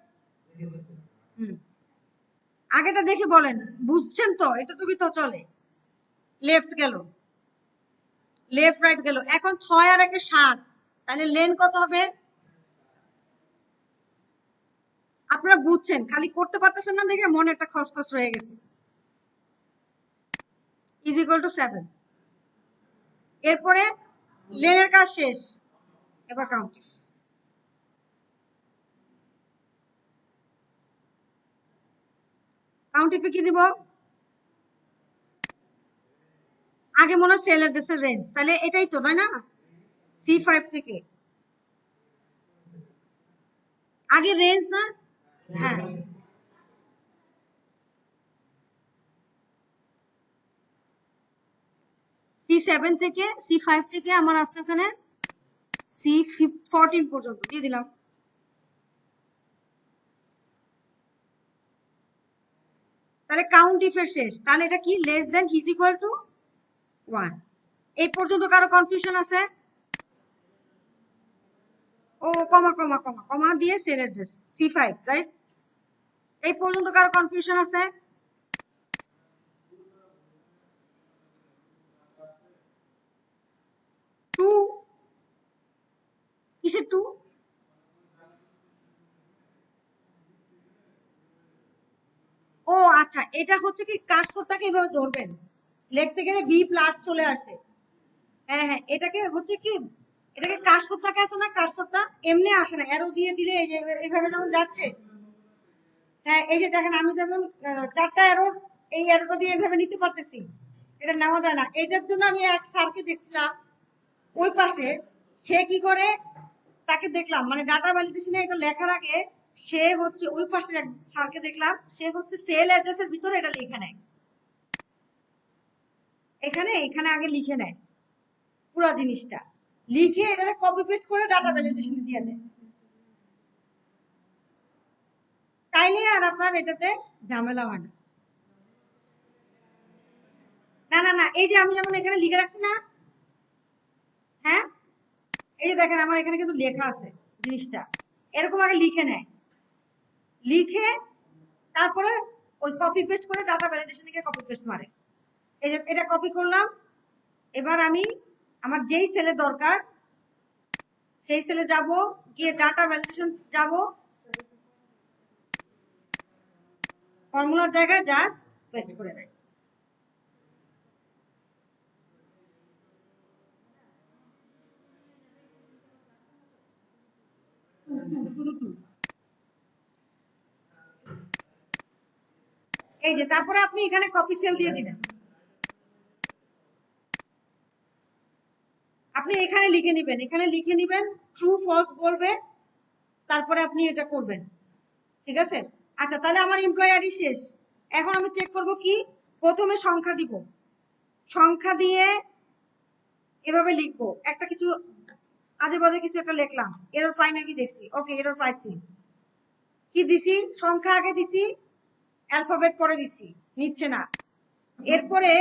আগেটা দেখে বলেন, বুঝছেন তো, এটা তুমি তো চলে, লেফট গেল, লেফট রাইট গেল, এখন 6 আর 1 7, তাহলে লেন কত হবে, আপনারা বুঝছেন, খালি করতে পারতেছেন না দেখে মনে একটা খসখস রয়ে গেছে, ইজ ইকুয়াল টু 7, এরপরে লেনের কাজ শেষ, এবার কাউন্টিং, কাউন্ট ইফে কি দিব? আগে মনে হয় সেল অ্যাড্রেসের রেঞ্জ, তাহলে এটাই তো, নয় না? C5 থেকে আগে রেঞ্জ না? হ্যাঁ, C7 থেকে C5 থেকে আমার আসছে ওখানে C14 পর্যন্ত দিয়ে দিলাম। তাহলে কাউন্ট ইফের শেষ, তাহলে এটা কি less than is equal two 1। এই পর্যন্ত কারো কনফিউশন আছে? ও কমা কমা কমা কমা দিয়ে সেল অ্যাড্রেস C5, রাইট? এই পর্যন্ত কারো কনফিউশন আছে? টু কিসের টু? ও আচ্ছা, এটা হচ্ছে কি কার্সরটাকে এভাবে ধরবেন, লিখতে গেলে বি প্লাস চলে আসে। হ্যাঁ হ্যাঁ, এটাকে হচ্ছে কি, এটাকে কার্সরটাকে আছে না, কার্সরটা এমনি আসে না, অ্যারো দিয়ে দিলে এই যে এইভাবে যেমন যাচ্ছে। হ্যাঁ, এই যে দেখেন আমি যেমন চারটা অ্যারো, এই অ্যারোটা দিয়ে এইভাবে নিতে পারতেছি, এটা নেওয়া যায় না। এটার জন্য আমি এক স্যারকে দেখছিলাম ওই পাশে, সে কি করে, তাকে দেখলাম মানে ডাটা ভ্যালিডেশনে এটা লেখার আগে সে হচ্ছে ওই পাশের এক স্যারকে দেখলাম, সে হচ্ছে সেল অ্যাড্রেসের ভিতরে এটা লিখে নেয়, এখানে এখানে আগে লিখে নেয় পুরো জিনিসটা, লিখে এটা কপি পেস্ট করে ডাটা ভ্যালিডেশনে দিয়ে দেয়, তাইলে আর আপনার এটাতে ঝামেলা হয় না। না না না, এই যে আমি যেমন এখানে লিখে রাখছি না, হ্যাঁ, এই যে দেখেন আমার এখানে কিন্তু লেখা আছে জিনিসটা, এরকম আগে লিখে নেয়, লিখে তারপরে ওই কপি পেস্ট করে ডাটা ভ্যালিডেশনে গিয়ে কপি পেস্ট মারে। এই যে এটা কপি করলাম, এবার আমি আমার যেই সেলে দরকার সেই সেলে যাব, গিয়ে ডাটা ভ্যালিডেশন যাব, ফর্মুলার জায়গায় জাস্ট পেস্ট করে দেয়। শুধু টু, এই যে তারপরে আপনি এখানে কপি সেল দিয়ে দিলেন, আপনি এখানে লিখে নিবেন, এখানে লিখে নিবেন ট্রু ফলস বলবে, তারপরে আপনি এটা করবেন, ঠিক আছে? আচ্ছা, তাহলে আমার এমপ্লয়ি আইডি শেষ। এখন আমি চেক করব কি, প্রথমে সংখ্যা দিব, সংখ্যা দিয়ে এভাবে লিখবো একটা কিছু, আজে বাজে কিছু একটা লিখলাম, এরর পাই নাকি দেখছি, ওকে এরর পাইছি, কি দিছি, সংখ্যা আগে দিছি, অ্যালফাবেট পরে দিছি, নিচ্ছে না। এরপরে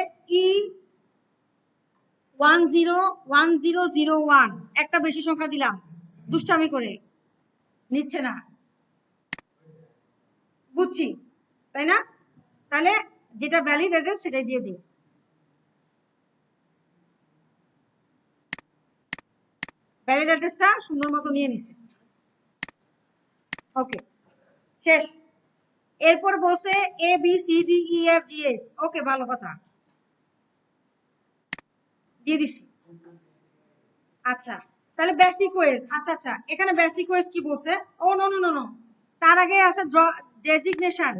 E101001 একটা বেশি সংখ্যা দিলাম দুষ্টামি করে, নিচ্ছে না, বুঝছি তাই না? তাহলে যেটা ভ্যালিড অ্যাড্রেস সেটাই দিয়ে দিই, ভ্যালিড অ্যাড্রেসটা সুন্দর মতো নিয়ে নিছে, ওকে শেষ। এরপর বসে ABCDEFGH, ওকে ভালো কথা, দিয়ে দিছি। আচ্ছা, তাহলে বেসিক ওয়েজ, আচ্ছা আচ্ছা, এখানে বেসিক ওয়েজ কি বলছে? ও নো নো নো নো, তার আগে আছে ডেজিগনেশন,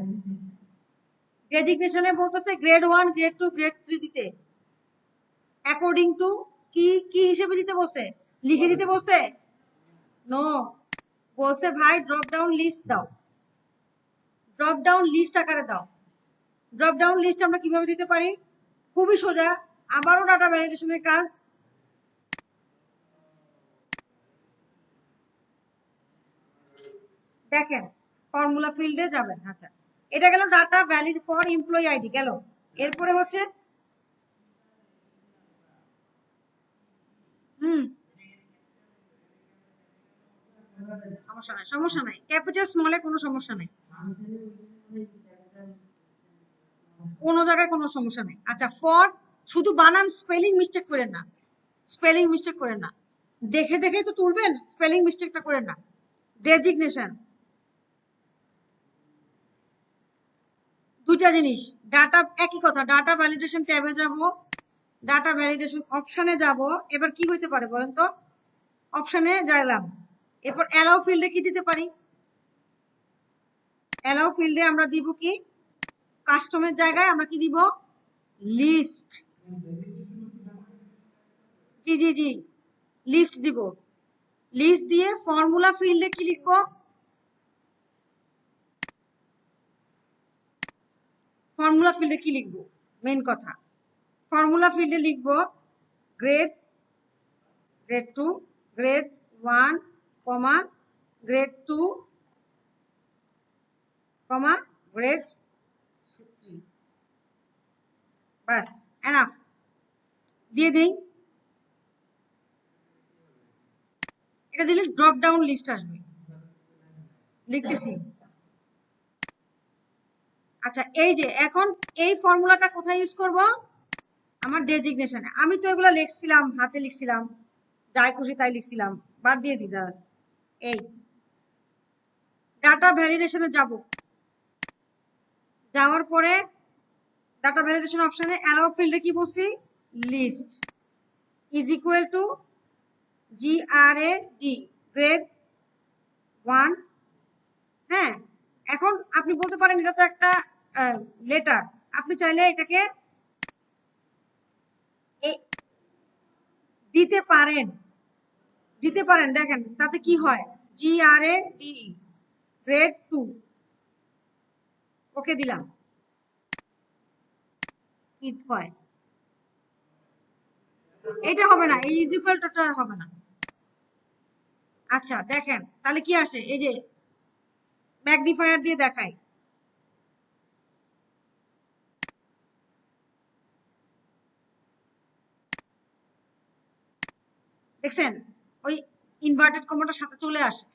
ডেজিগনেশনে বলতেছে গ্রেড 1 গ্রেড 2 গ্রেড 3 দিতে, অ্যাকর্ডিং টু কি কি হিসেবে দিতে বলছে, লিখে দিতে বলছে? নো, বলছে ভাই ড্রপ ডাউন লিস্ট দাও, ড্রপ ডাউন লিস্ট আকারে দাও। ড্রপ ডাউন লিস্ট আমরা কিভাবে দিতে পারি? খুবই সোজা, আবারও ডাটা ভ্যালিডেশনের কাজ, দেখেন ফর্মুলা ফিল্ডে যাবেন, আচ্ছা এটা গেল data valid for employee ID গেল, এরপরে হচ্ছে হুম, সমস্যা নাই সমস্যা নাই, ক্যাপিটাল স্মলে কোনো সমস্যা নাই, কোনো জায়গায় কোনো সমস্যা নেই। আচ্ছা ফর, শুধু বানান স্পেলিং মিস্টেক করেন না, স্পেলিং মিস্টেক করেন না, দেখে দেখেই তো তুলবেন, স্পেলিং মিস্টেকটা করেন না। ডেজিগনেশন, দুইটা জিনিস, ডাটা একই কথা, ডাটা ভ্যালিডেশন ট্যাবে যাব, ডাটা ভ্যালিডেশন অপশনে যাব, এবার কি হইতে পারে বলেন তো, অপশনে যাইলাম, এরপর অ্যালাউ ফিল্ডে কি দিতে পারি, অ্যালাউ ফিল্ডে আমরা দিব কি কাস্টমের জায়গায় আমরা কি দিব, লিস্ট। জি জি জি, লিস্ট দিব। লিস্ট দিয়ে ফর্মুলা ফিল্ডে কি লিখবো, ফর্মুলা ফিল্ডে কি লিখবো, মেইন কথা। ফর্মুলা ফিল্ডে লিখবো গ্রেড, গ্রেড 2, গ্রেড 1, কমা গ্রেড 2, কমা গ্রেড 3। বাস, এনাফ। দিয়ে দিই। এটা দিলে ড্রপ ডাউন লিস্ট আসবে। লিখতেছি। আচ্ছা, এই যে এখন এই ফর্মুলাটা কোথায় ইউজ করব, আমার ডেজিগনেশনে। আমি তো এগুলো লিখছিলাম, হাতে লিখছিলাম, যাই খুশি তাই লিখছিলাম, বাদ দিয়ে দিই। এই ডাটা ভ্যালিডেশনে যাব, যাওয়ার পরে ডাটা ভ্যালিডেশন অপশনে অ্যালাউ ফিল্ডে কি বলছি, list is equal to GRAD, grade 1। হ্যাঁ, এখন আপনি বলতে পারেন এটা তো একটা লেটার, আপনি চাইলে এটাকে দিতে পারেন, দিতে পারেন। দেখেন তাতে কি হয়, GRADE, গ্রেড 2। ওকে দিলাম। কি কয়, এটা হবে না, এই ইজ ইকুয়াল টুটা হবে না। আচ্ছা দেখেন তাহলে কি আসে, এই যে ম্যাগনিফায়ার দিয়ে দেখাই। দেখছেন ওই ইনভার্টেড কমাটার সাথে চলে আসে।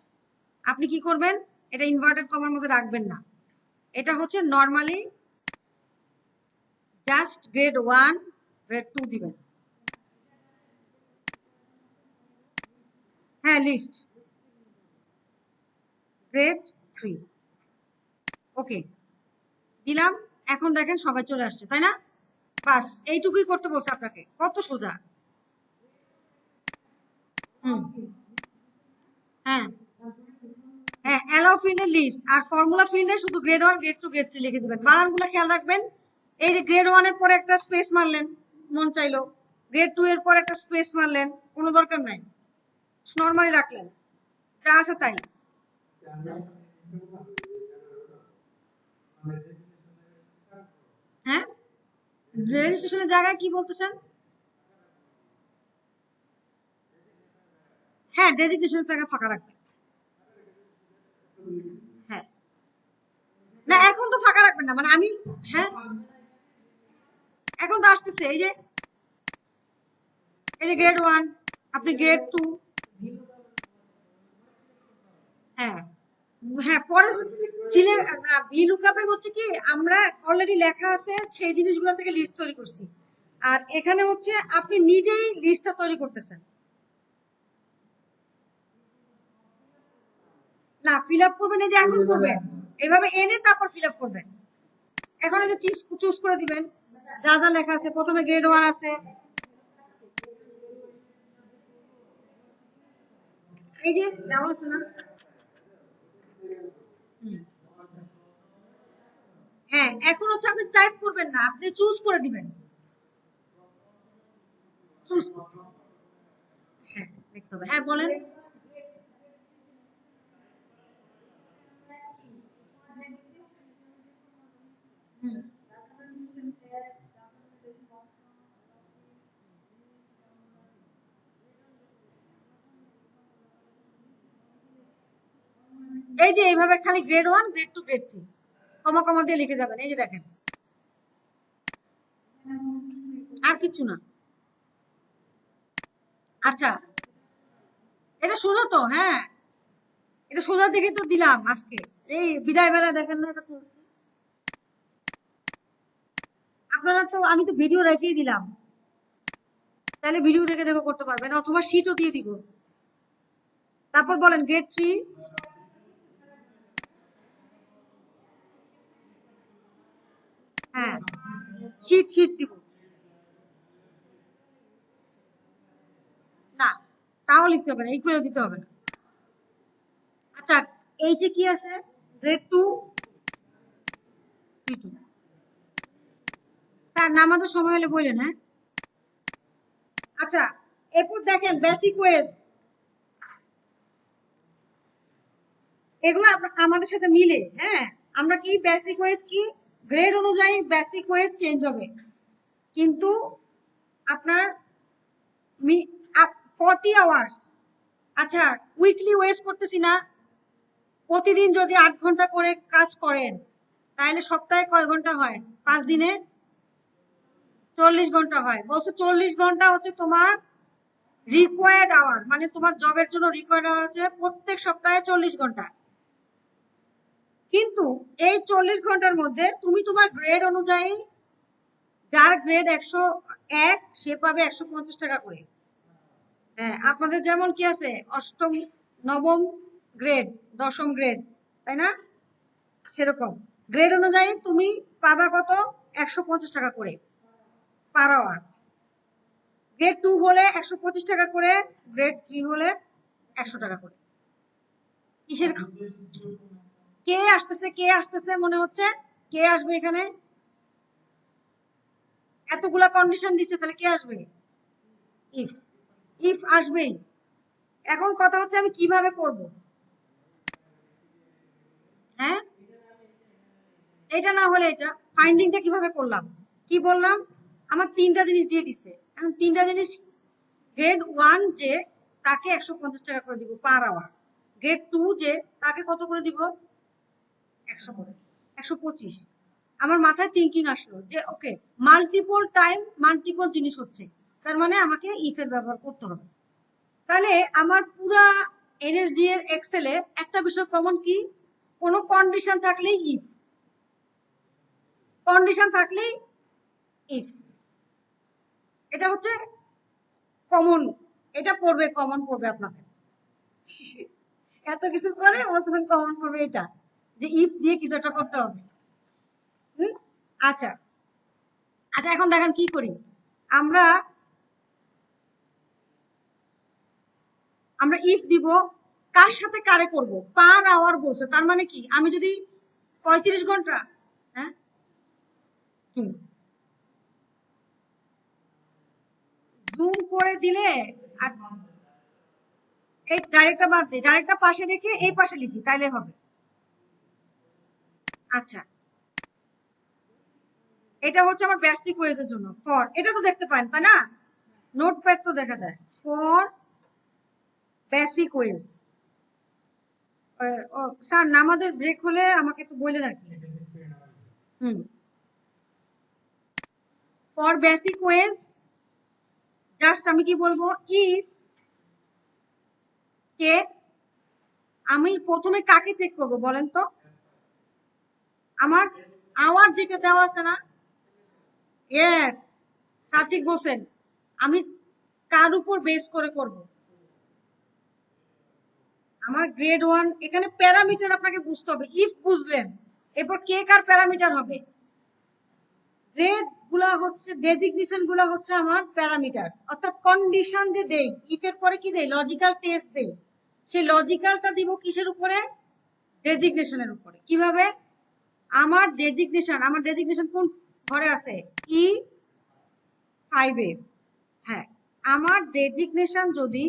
আপনি কি করবেন, এটা ইনভার্টেড কমার মধ্যে রাখবেন না, এটা হচ্ছে নরমালি জাস্ট গ্রেড 1, গ্রেড 2 দিবেন। হ্যাঁ, লিস্ট গ্রেড 3। ওকে দিলাম। এখন দেখেন সবাই চলে আসছে, তাই না? বাস এইটুকুই করতে বলছে আপনাকে, কত সোজা। হুম, হ্যাঁ হ্যাঁ, অ্যালাউ ফিল্ডে লিস্ট, আর ফর্মুলা ফিল্ডে শুধু গ্রেড 1, গ্রেড 2, গ্রেড 3 লিখে দিবেন। বানানগুলো খেয়াল রাখবেন। এই যে গ্রেড 1 এর পরে একটা স্পেস মারলেন, মন চাইলো। গ্রেড 2 এর পর একটা স্পেস মারলেন, কোনো দরকার নাই, নরমালি রাখলেন, যা আছে তাই। হ্যাঁ, রেজিস্ট্রেশনের জায়গায় কি বলতেছেন? হ্যাঁ, ডেজিগনেশনের জায়গা ফাঁকা রাখবেন। হ্যাঁ, না এখন তো ফাঁকা রাখবেন না, মানে আমি, হ্যাঁ এখন তো আসতেছে, এই যে গ্রেড 1, আপনি গ্রেড 2। হ্যাঁ হ্যাঁ, পরে সিলে ভিলুকআপে হচ্ছে কি, আমরা অলরেডি লেখা আছে সেই জিনিসগুলো থেকে লিস্ট তৈরি করছি, আর এখানে হচ্ছে আপনি নিজেই লিস্টটা তৈরি করতেছেন। না, ফিল আপ করবেন, এই যে এখন করবেন, এভাবে এনে তারপর ফিল আপ করবেন। এখন এই যে চুজ করে দিবেন যা যা লেখা আছে। প্রথমে গ্রেড 1 আছে, এই যে দেওয়া আছে না। হ্যাঁ, এখন হচ্ছে আপনি টাইপ করবেন না, আপনি চুজ করে দিবেন। চুজ, হ্যাঁ লিখতে হবে। হ্যাঁ বলেন। হুম। এই যে এইভাবে খালি গ্রেড 1, গ্রেড 2, গ্রেড 3 কমা কমা দিয়ে লিখে যাবেন, এই যে দেখেন, আর কিছু না। আচ্ছা, এটা সোজা তো, হ্যাঁ এটা সোজা দেখে তো দিলাম আজকে, এই বিদায় বেলা দেখেন না এটা করছি। আপনারা তো, আমি তো ভিডিও রেখেই দিলাম, তাহলে ভিডিও দেখে দেখে করতে পারবেন, অথবা শিটও দিয়ে দিব। তারপর বলেন গ্রেড 3। হ্যাঁ, শিট শিট দিব। না, তাও লিখতে হবে না, ইকুয়াল দিতে হবে না। আচ্ছা, এই যে কি আছে, গ্রেড 2, 3, 2। স্যার নামাজের সময় হলে বললেন। হ্যাঁ, আচ্ছা এরপর দেখেন বেসিক ওয়েজ, এগুলো আমাদের সাথে মিলে। হ্যাঁ, আমরা কি বেসিক ওয়েজ কি গ্রেড অনুযায়ী বেসিক ওয়েজ চেঞ্জ হবে, কিন্তু আপনার 40 আওয়ার্স। আচ্ছা, উইকলি ওয়েজ করতেছি না, প্রতিদিন যদি 8 ঘন্টা করে কাজ করেন তাহলে সপ্তাহে কয় ঘন্টা হয়? 5 দিনে 40 ঘন্টা হয়। বলছো 40 ঘন্টা হচ্ছে তোমার রিকোয়ার্ড আওয়ার, মানে তোমার জবের জন্য রিকোয়ার্ড আওয়ার হচ্ছে প্রত্যেক সপ্তাহে 40 ঘন্টা। কিন্তু এই 40 ঘন্টার মধ্যে তুমি তোমার গ্রেড অনুযায়ী, যার গ্রেড 101 সে পাবে 150 টাকা করে। হ্যাঁ, আপনাদের যেমন কি আছে অষ্টম, নবম গ্রেড, দশম গ্রেড, তাই না? সেরকম গ্রেড অনুযায়ী তুমি পাবা কত? 150 টাকা করে পার আওয়ার। গ্রেড 2 হলে 125 টাকা করে, গ্রেড 3 হলে 100 টাকা করে। কিসের কে আসতেছে, কে আসতেছে মনে হচ্ছে? কে আসবে এখানে? এতগুলা কন্ডিশন দিছে, তাহলে কে আসবে? ইফ, ইফ আসবেই। এখন কথা হচ্ছে আমি কিভাবে করব? হ্যাঁ, এটা না হলে এটা ফাইন্ডিংটা কিভাবে করলাম? কি বললাম? আমার 3টা জিনিস দিয়ে দিছে। এখন 3টা জিনিস, গ্রেড 1 যে তাকে 150 টাকা করে দিব পার আওয়ার, গ্রেড 2 যে তাকে কত করে দিব? 100 করে, 125। আমার মাথায় থিঙ্কিং আসলো যে ওকে, মাল্টিপল টাইম মাল্টিপল জিনিস হচ্ছে, তার মানে আমাকে ইফ এর ব্যবহার করতে হবে। তাহলে আমার পুরা এনএসডি এর এক্সেলে একটা বিষয় কমন কি? কোনো কন্ডিশন থাকলেই ইফ, কন্ডিশন থাকলেই ইফ। এটা হচ্ছে কমন, এটা পড়বে, কমন পড়বে আপনাদের। এত কিছু করে বলতেছেন কমন পড়বে এটা, যে ইফ দিয়ে কিছু একটা করতে হবে। আচ্ছা আচ্ছা, এখন দেখেন কি করি আমরা। আমরা ইফ দিব, কার সাথে কারে করব? পার আওয়ার বলছে, তার মানে কি আমি যদি 35 ঘন্টা, হ্যাঁ জুম করে দিলে, আচ্ছা এই ডাইরেক্টটা বাদ দিই, ডাইরেক্টটা পাশে রেখে এই পাশে লিখি তাইলে হবে। আচ্ছা, এটা হচ্ছে আমার বেসিক ওয়েজের জন্য। ফর, এটা তো দেখতে পান তাই না? নোটপ্যাড তো দেখা যায়। For basic wage. স্যার নামাজের ব্রেক হলে আমাকে একটু বললেন আর কি। ফর বেসিক ওয়েজ জাস্ট আমি কি বলবো? ইফ কে, আমি প্রথমে কাকে চেক করব বলেন তো? আমার আওয়ার যেটা দেওয়া আছে না? ইয়েস, স্যার ঠিক বলছেন। আমি কার উপর বেস করে করব? আমার গ্রেড 1 এখানে প্যারামিটার আপনাকে বুঝতে হবে। ইফ বুঝলেন, এরপর কে কার প্যারামিটার হবে? গ্রেড গুলা হচ্ছে, ডেজিগনেশন গুলা হচ্ছে আমার প্যারামিটার, অর্থাৎ কন্ডিশন যে দেই, ইফ এর পরে কি দেই? লজিক্যাল টেস্ট দেই। সেই লজিক্যালটা দিব কিসের উপরে? ডেজিগনেশনের উপরে। কিভাবে? আমার ডেজিগনেশন কোন ঘরে আছে? E5 এ। হ্যাঁ, আমার ডেজিগনেশন যদি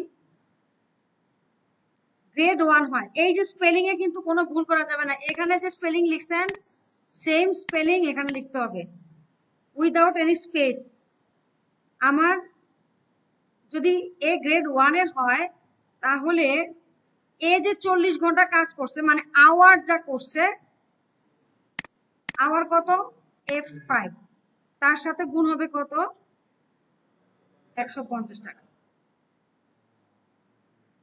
গ্রেড 1 হয়, এই যে স্পেলিং এ কিন্তু কোনো ভুল করা যাবে না। এখানে যে স্পেলিং লিখছেন সেম স্পেলিং এখানে লিখতে হবে, উইদাউট এনি স্পেস। আমার যদি এ গ্রেড 1 এর হয়, তাহলে এ যে 40 ঘন্টা কাজ করছে, মানে আওয়ার যা করছে, আওয়ার কত? F5, তার সাথে গুণ হবে কত? 150 টাকা।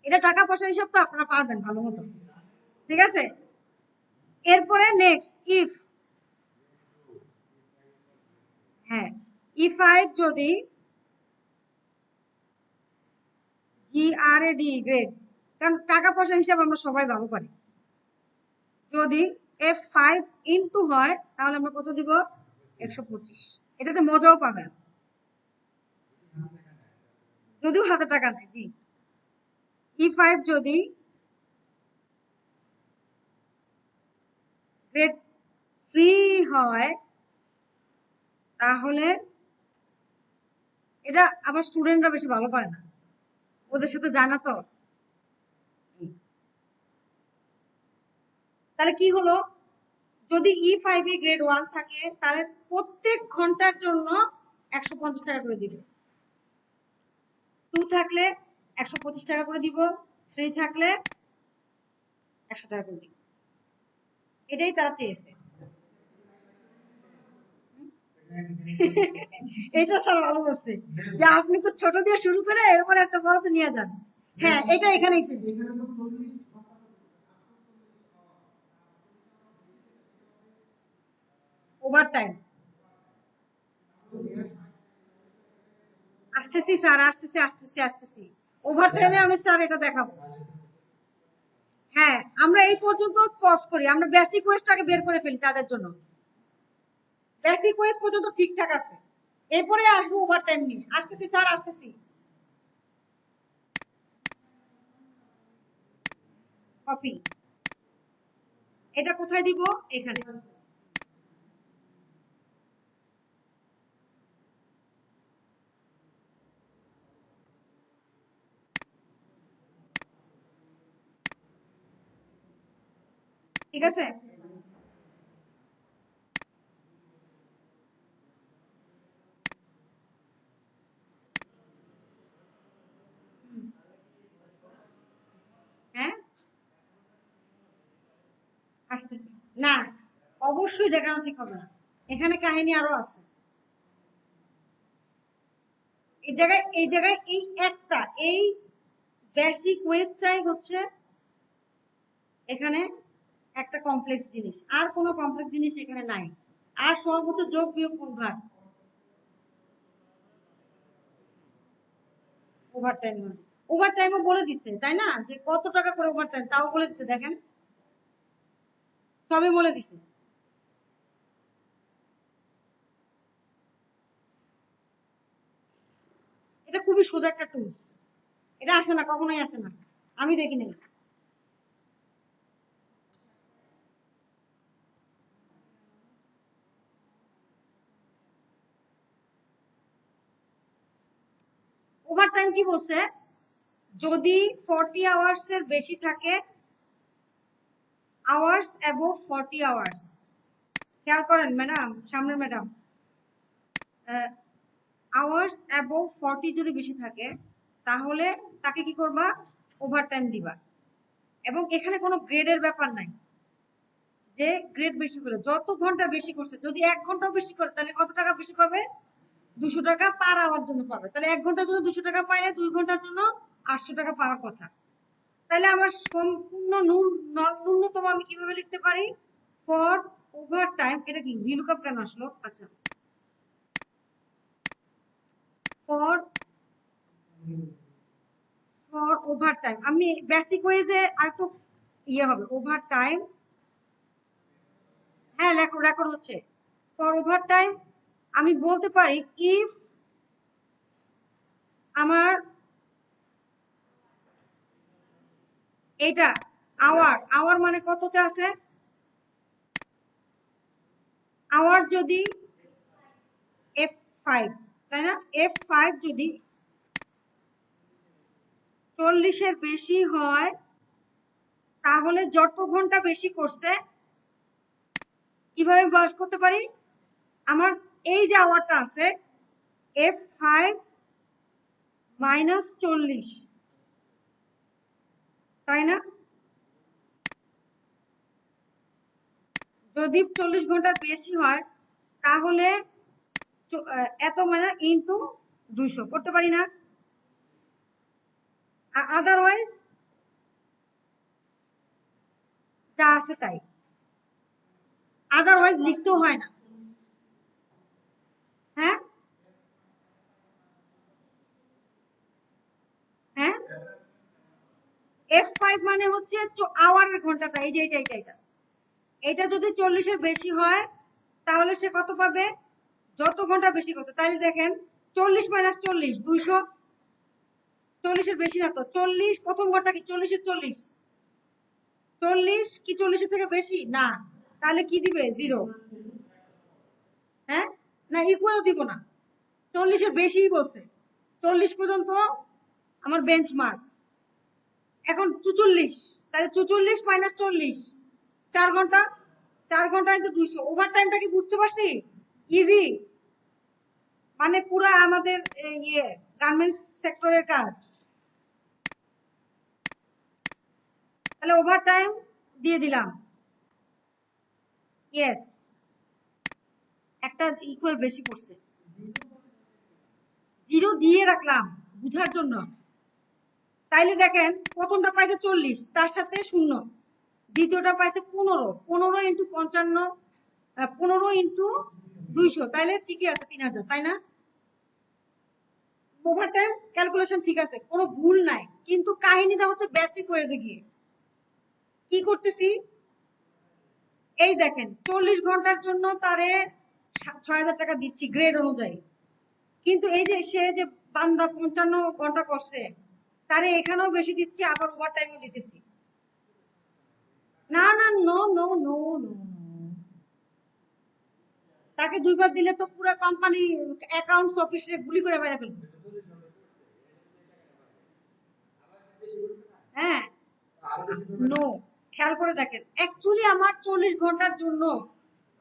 এটা টাকা পয়সার হিসাব তো আপনারা পারবেন ভালো মতো, ঠিক আছে? এরপরে নেক্সট ইফ, হ্যাঁ E5 যদি GRAD গ্রেড, কারণ টাকা পয়সার হিসাব আমরা সবাই ভালো পারি। যদি F5 ইনটু হয় তাহলে আমরা কত দিব? 125। এটাতে মজাও পাবেন, যদিও হাতে টাকা নেই। জি, E5 যদি গ্রেড 3 হয় তাহলে এটা আবার স্টুডেন্টরা বেশি ভালো পারে না, ওদের সাথে জানা তো। তাহলে কি হলো, যদি E5 এ গ্রেড 1 থাকে তাহলে প্রত্যেক ঘন্টার জন্য 150 টাকা করে দিবে। 2 থাকলে 125 টাকা করে দিব, 3 থাকলে 100 টাকা করে দিব। এটাই তারা চেয়েছে। এটা স্যার ভালো বলছে যে আপনি তো ছোট দিয়ে শুরু করে এরপর একটা বড়তে নিয়ে যান। হ্যাঁ, এটা এখানেই শেষ। ওভার টাইম আসতেছি স্যার, আসতেছি। ওভার টাইমে আমি স্যার এটা দেখাবো। হ্যাঁ, আমরা এই পর্যন্ত পজ করি, আমরা বেসিক ওয়েস্টটাকে বের করে ফেলি তাদের জন্য। বেসিক ওয়েস্ট পর্যন্ত ঠিকঠাক আছে, এরপরে আসবো ওভার টাইম নিয়ে। আসতেছি স্যার, আসতেছি। কপি, এটা কোথায় দিব? এখানে। ঠিক আছে, হ্যাঁ আসতেছি। না, অবশ্যই দেখানো ঠিক হবে না, এখানে কাহিনী আরো আছে। এই জায়গায় এই একটা এই বেসিক ওয়েস্টটাই হচ্ছে এখানে একটা কমপ্লেক্স জিনিস, আর কোনো কমপ্লেক্স জিনিস এখানে নাই। আর সব হচ্ছে যোগ বিয়োগ গুণ ভাগ। ওভার টাইম, ওভার টাইমও বলে দিছে তাই না, যে কত টাকা করে ওভার টাইম তাও বলে দিছে, দেখেন সবই বলে দিছে। এটা খুবই সোজা একটা টুলস, এটা আসে না, কখনোই আসে না, আমি দেখি নাই। ওভার টাইম কি বলছে, যদি 40 আওয়ার্স এর বেশি থাকে, আওয়ার্স অ্যাবোভ 40 আওয়ার্স, খেয়াল করেন ম্যাডাম, সামনের ম্যাডাম, আওয়ার্স অ্যাবোভ 40 যদি বেশি থাকে তাহলে তাকে কি করবা, ওভার টাইম দিবা। এবং এখানে কোনো গ্রেডের ব্যাপার নাই, যে গ্রেড বেশি করে, যত ঘন্টা বেশি করছে, যদি 1 ঘন্টাও বেশি করে তাহলে কত টাকা বেশি পাবে, 200 টাকা পার আওয়ার জন্য পাবে। তাহলে 1 ঘন্টার জন্য 200 টাকা পাইলে 2 ঘন্টার জন্য 800 টাকা পাওয়ার কথা। তাহলে আমার সম্পূর্ণ ন্যূনতম আমি কিভাবে লিখতে পারি, ফর ওভার টাইম, এটা কি ভিলুকআপ কেন আসলো, আচ্ছা, ফর ফর ওভার টাইম, আমি বেসিক ওয়েজে আর একটু ইয়ে হবে, ওভার টাইম, হ্যাঁ রেকর্ড হচ্ছে। ফর ওভার টাইম আমি বলতে পারি, ইফ আমার এটা আওয়ার, আওয়ার মানে কততে আছে, আওয়ার যদি F5, তাই না, F5 যদি 40-এর বেশি হয় তাহলে যত ঘন্টা বেশি করছে, কিভাবে বাস করতে পারি, আমার এই যে আওয়ারটা আছে F5 মাইনাস 40, তাই না, যদি 40 ঘন্টার বেশি হয় তাহলে এত মানে ইনটু 200 করতে পারি না, আদারওয়াইজ যা আছে তাই, আদারওয়াইজ লিখতেও হয় না। হ্যাঁ হ্যাঁ, F5 মানে হচ্ছে আওয়ারের ঘন্টাটা, এই যে এটা এটা যদি 40-এর বেশি হয় তাহলে সে কত পাবে, যত ঘন্টা বেশি করছে। তাইলে দেখেন 40 মাইনাস 40 200, 40-এর বেশি না তো, 40 প্রথম ঘন্টা কি 40-এর 40, 40 কি 40-এর থেকে বেশি না, তাহলে কি দিবে, জিরো। হ্যাঁ, না ইকুয়ালও দিব না, 40-এর বেশিই বলছে, 40 পর্যন্ত আমার বেঞ্চমার্ক। এখন 44, তাহলে 44 মাইনাস 40, 4 ঘন্টা, 4 ঘন্টা ইন্টু 200। ওভার টাইমটা কি বুঝতে পারছি? ইজি, মানে পুরা আমাদের ইয়ে গার্মেন্টস সেক্টরের কাজ। তাহলে ওভার টাইম দিয়ে দিলাম, ইয়েস, একটা ইকুয়াল বেশি পড়ছে, 0 দিয়ে রাখলাম বুঝার জন্য। তাইলে দেখেন প্রথমটা পাইছে 40, তার সাথে 0, দ্বিতীয়টা পাইছে 15, 15 ইন্টু 55, 15 ইন্টু 200, তাইলে ঠিকই আছে 3000, তাই না? ওভার টাইম ক্যালকুলেশন ঠিক আছে, কোনো ভুল নাই, কিন্তু কাহিনীটা হচ্ছে বেসিক ওয়েজে গিয়ে কি করতেছি। এই দেখেন 40 ঘন্টার জন্য তারে 6000 টাকা দিচ্ছি গ্রেড অনুযায়ী, কিন্তু এই যে সে যে বান্দা 55 ঘন্টা করছে, তারে এখানেও বেশি দিচ্ছি, আবার ওভার টাইমও দিতেছি। না না, নো নো নো নো, তাকে 2বার দিলে তো পুরো কোম্পানি অ্যাকাউন্টস অফিসে গুলি করে বেড়ে ফেলবে। হ্যাঁ, নো, খেয়াল করে দেখেন অ্যাকচুয়ালি আমার 40 ঘন্টার জন্য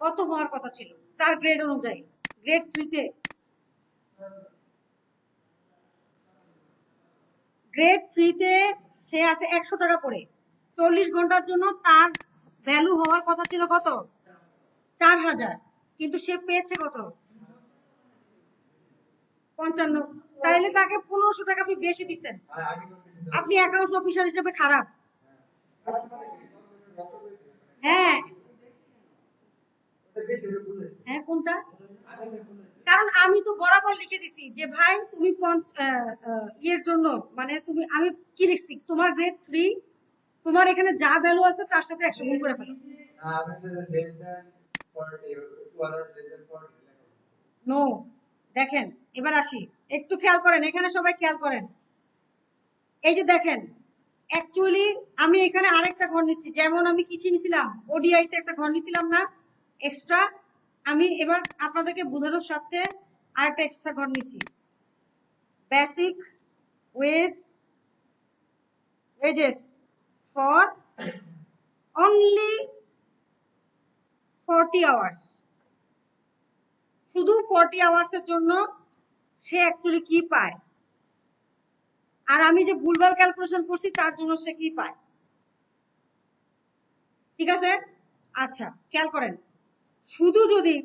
কত হওয়ার কথা ছিল তার গ্রেড অনুযায়ী। গ্রেড 3-তে, গ্রেড 3-তে সে আছে 100 টাকা করে, 40 ঘন্টার জন্য তার ভ্যালু হওয়ার কথা ছিল কত? 4000, কিন্তু সে পেয়েছে কত? 55। তাইলে তাকে 1500 টাকা আপনি বেশি দিচ্ছেন, আপনি অ্যাকাউন্টস অফিসার হিসেবে খারাপ। হ্যাঁ হ্যাঁ, কোনটা? কারণ আমি তো বরাবর লিখে দিছি যে ভাই তুমি ইয়ের জন্য, মানে তুমি, আমি কি লিখছি, তোমার গ্রেড 3, তোমার এখানে যা ভ্যালু আছে তার সাথে 100 গুণ করে ফেলো। নো, দেখেন এবার আসি, একটু খেয়াল করেন, এখানে সবাই খেয়াল করেন। এই যে দেখেন অ্যাকচুয়ালি আমি এখানে আরেকটা ঘর নিচ্ছি, যেমন আমি কিছু নিছিলাম ওডিআইতে একটা ঘর নিছিলাম না এক্সট্রা, আমি এবার আপনাদেরকে বোঝানোর সাথে আরেকটা এক্সট্রা ঘর নিছি। Basic wages for only 40 hours, শুধু 40 আওয়ার্সের জন্য সে অ্যাকচুয়ালি কি পায়, আর আমি যে ভুলভাল ক্যালকুলেশন করছি তার জন্য সে কি পায়। ঠিক আছে, আচ্ছা খেয়াল করেন, শুধু যদি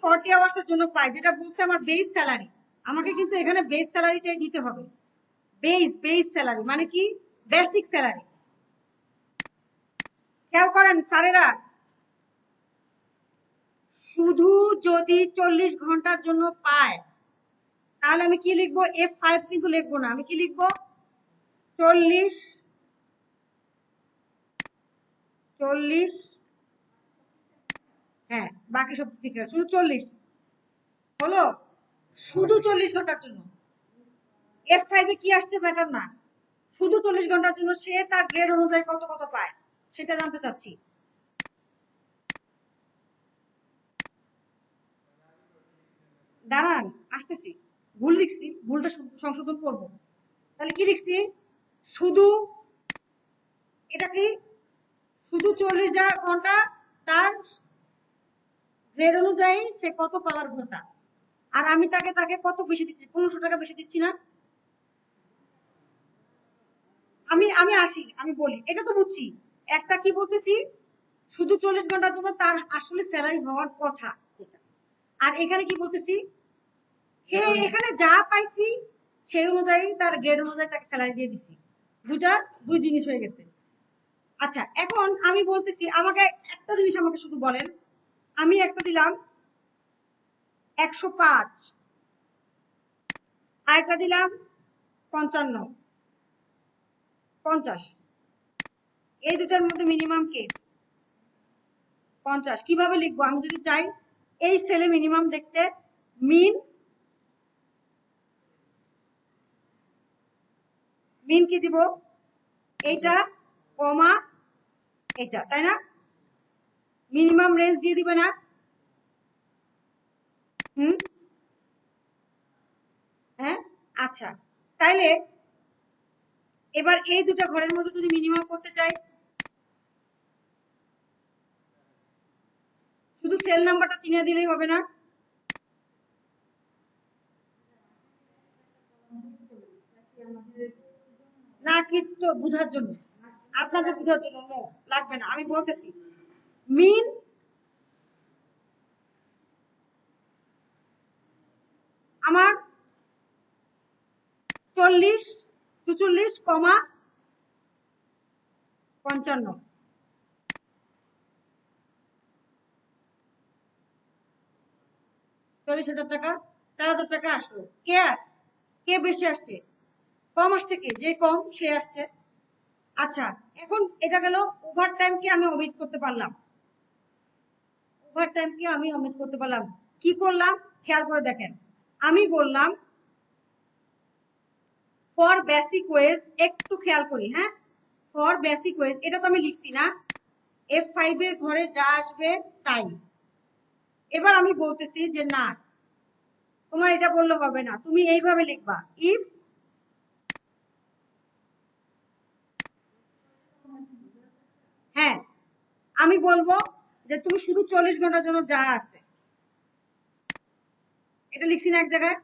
40 আওয়ার্সের জন্য পায়, যেটা বলছে আমার বেস স্যালারি, আমাকে কিন্তু এখানে বেস স্যালারিটাই দিতে হবে। বেস স্যালারি মানে কি? Basic salary. খেয়াল করেন স্যারেরা, শুধু যদি 40 ঘন্টার জন্য পায়, তাহলে আমি কি লিখবো? F5 কিন্তু লিখবো না, আমি কি লিখবো? 40, হ্যাঁ বাকি সব ঠিক আছে, শুধু 40 হলো, শুধু 40 ঘন্টার জন্য। F5 এ কি আসছে ম্যাটার না, শুধু 40 ঘন্টার জন্য সে তার গ্রেড অনুযায়ী কত কত পায় সেটা জানতে চাচ্ছি। দাঁড়ান আসতেছি, ভুল লিখছি, ভুলটা সংশোধন করব। তাহলে কি লিখছি? শুধু, এটা কি? শুধু 40 ঘন্টা তার গ্রেড অনুযায়ী সে কত পাওয়ার কথা, আর আমি তাকে তাকে কত বেশি দিচ্ছি? 1500 টাকা বেশি দিচ্ছি না? আমি আমি আসি, আমি বলি, এটা তো বুঝছি। একটা কি বলতেছি, শুধু 40 ঘন্টার জন্য তার আসলে স্যালারি হওয়ার কথা যেটা, আর এখানে কি বলতেছি, সে এখানে যা পাইছি সেই অনুযায়ী তার গ্রেড অনুযায়ী তাকে স্যালারি দিয়ে দিছি, দুই জিনিস হয়ে গেছে। আচ্ছা এখন আমি বলতেছি, আমাকে একটা জিনিস আমাকে শুধু বলেন, আমি একটা দিলাম 105, আর একটা দিলাম 55, 50, এই দুটার মধ্যে মিনিমাম কে? 50। কিভাবে লিখবো আমি যদি চাই এই সেলে মিনিমাম দেখতে? মিন কি দিব? এইটা কমা এটা, তাই না? মিনিমাম রেঞ্জ দিয়ে দিবে না? হুম, হ্যাঁ, আচ্ছা, তাইলে এবার এই দুটা ঘরের মধ্যে যদি মিনিমাম করতে চাই, শুধু সেল নাম্বারটা চিনে দিলেই হবে না? না কি তো বোঝার জন্য, আপনাদের বোঝার জন্য লাগবে না, আমি বলতেছি মিন আমার 40, 44,55, 40,000 টাকা, 4,000 টাকা আসলো। কে আর কে বেশি আসছে, কম আসছে, কে যে কম সে আসছে। আচ্ছা, এখন এটা গেল ওভার টাইম কি আমি অমিট করতে পারলাম, ওভার টাইম কি আমি অমিট করতে পারলাম। কি করলাম খেয়াল করে দেখেন, আমি বললাম ফর বেসিক ওয়েজ, একটু খেয়াল করি, হ্যাঁ, ফর বেসিক ওয়েজ এটা তো আমি লিখছি না, F5 এর ঘরে যা আসবে তাই। এবার আমি বলতেছি যে না, তোমার এটা বললে হবে না, তুমি এইভাবে লিখবা, ইফ, হ্যাঁ, আমি বলবো যে তুমি শুধু 40 ঘন্টার জন্য যা আছে, এটা লিখছি না এক জায়গায়।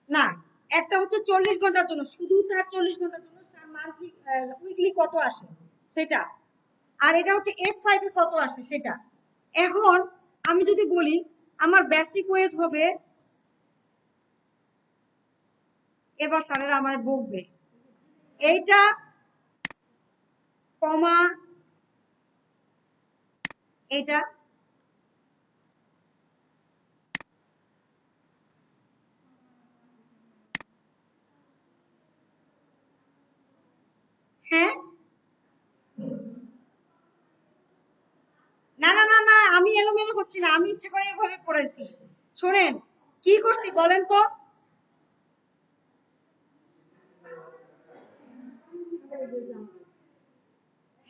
না, একটা হচ্ছে 40 ঘন্টার জন্য, শুধু তার 40 ঘন্টার জন্য তার মান্থলি উইকলি কত আসে সেটা, আর এটা হচ্ছে F5 এ কত আসে সেটা। এখন আমি যদি বলি আমার বেসিক ওয়েজ হবে, এবার স্যারেরা আমার বকবে, এইটা কমা এইটা, হ্যাঁ, না না না না, আমি এলোমেলো করছি না, আমি ইচ্ছে করে এভাবে পড়েছি। শোনেন কি করছি বলেন তো,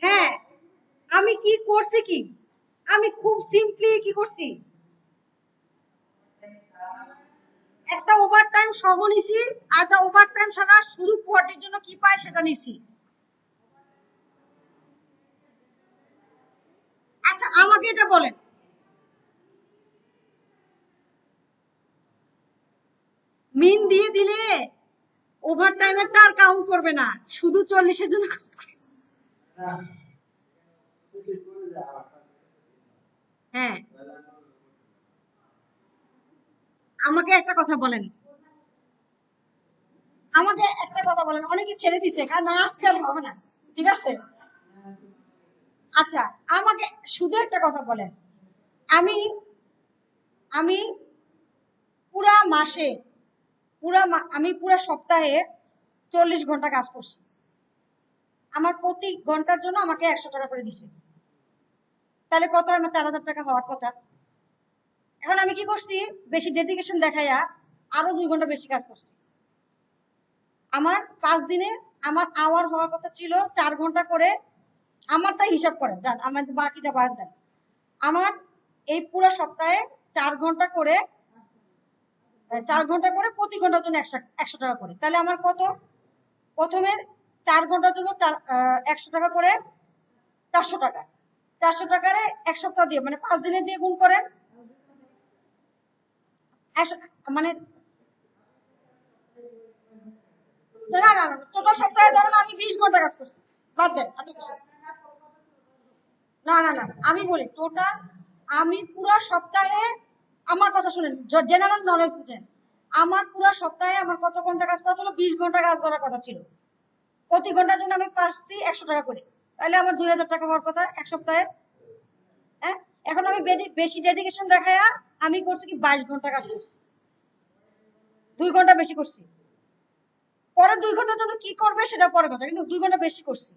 হ্যাঁ, আমি কি করছি কি, আমি খুব সিম্পলি কি করছি, একটা ওভারটাইম সহ নিছি, আর একটা ওভারটাইম ছাড়া শুধু কোয়ার্টের জন্য কি পায় সেটা নিছি। আচ্ছা আমাকে এটা বলেন, মিন দিয়ে দিলে ওভার টাইমেরটা আর কাউন্ট করবে না, শুধু 40-এর জন্য count করবে। হ্যাঁ, আমাকে একটা কথা বলেন, আমাকে একটা কথা বলেন, অনেকে ছেড়ে দিছে কারণ না আজকে আর হবে না, ঠিক আছে। আচ্ছা, আমাকে শুধু একটা কথা বলেন, আমি আমি পুরা মাসে, আমি পুরা সপ্তাহে 40 ঘন্টা কাজ করছি, আমার প্রতি ঘন্টার জন্য আমাকে 100 টাকা করে দিছে, তাহলে কত হয়, আমার 4,000 টাকা হওয়ার কথা। এখন আমি কি করছি, বেশি ডেডিকেশন দেখাইয়া আরো 2 ঘন্টা বেশি কাজ করছি। আমার 5 দিনে আমার আওয়ার হওয়ার কথা ছিল 4 ঘন্টা করে, আমারটাই হিসাব করেন, আমার বাকিটা বাদ দেন। আমার এই পুরো সপ্তাহে 4 ঘন্টা করে, 4 ঘন্টা করে প্রতি ঘন্টার জন্য 100 টাকা করে, তাহলে আমার কত, প্রথমে 4 ঘন্টার জন্য 100 টাকা করে, 400 টাকা, 400 টাকারে 1 সপ্তাহ দিয়ে মানে 5 দিনে দিয়ে গুণ করেন, মানে না না না, টোটাল সপ্তাহে ধরেন আমি 20 ঘন্টা কাজ করছি, বাদ দেন এত কিছু, না না না, আমি বলি টোটাল, আমি পুরো সপ্তাহে, আমার কথা শুনেন, জেনারেল নলেজ বুঝেন, আমার পুরো সপ্তাহে আমার কত ঘন্টা কাজ করা ছিল, 20 ঘন্টা কাজ করার কথা ছিল, প্রতি ঘন্টার জন্য আমি পাচ্ছি 100 টাকা করে, তাহলে আমার 2,000 টাকা হওয়ার কথা এক সপ্তাহে। হ্যাঁ, এখন আমি বেশি ডেডিকেশন দেখায়া আমি করছি কি 22 ঘন্টা কাজ করছি, 2 ঘন্টা বেশি করছি, পরে 2 ঘন্টার জন্য কি করবে সেটা পরে কথা, কিন্তু 2 ঘন্টা বেশি করছি।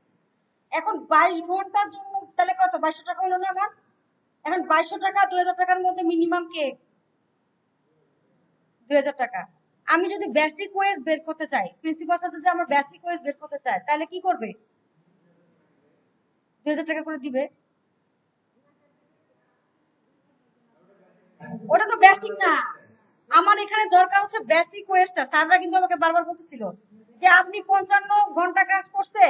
এখন 22 ঘন্টার জন্য তাহলে কত, 2200 টাকা হলো না আমার। এখন 2200 টাকা 2,000 টাকার মধ্যে মিনিমাম কে, 2,000 টাকা। আমি যদি বেসিক ওয়েজ বের করতে চাই, প্রিন্সিপাল স্যার যদি আমার বেসিক ওয়েজ বের করতে চায় তাহলে কি করবে, 2000 টাকা করে দিবে। ওটা তো বেসিক না, আমার এখানে দরকার হচ্ছে বেসিক ওয়েজটা। স্যাররা কিন্তু আমাকে বারবার বলতেছিল যে আপনি 55 ঘন্টা কাজ করছে,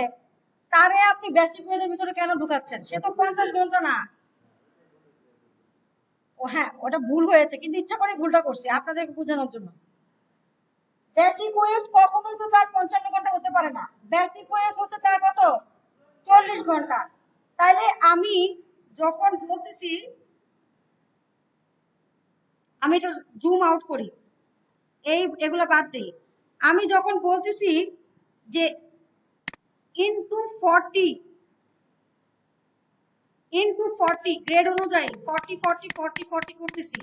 তারে আপনি বেসিক ওয়েজের ভিতরে কেন ঢুকাচ্ছেন? সে তো 50 ঘন্টা না। ও হ্যাঁ, ওটা ভুল হয়েছে, কিন্তু ইচ্ছা করে ভুলটা করছি আপনাদেরকে বোঝানোর জন্য। বেসিক ওয়েজ কখনোই তো তার 55 ঘন্টা হতে পারে না। বেসিক ওয়েজ হচ্ছে তার কত? 40 ঘন্টা। তাইলে আমি যখন বলতেছি, আমি এটা জুম আউট করি, এগুলা বাদ দেই। আমি যখন বলতেছি যে ইনটু 40 গ্রেড অনুযায়ী 40 40 40 40 করতেছি,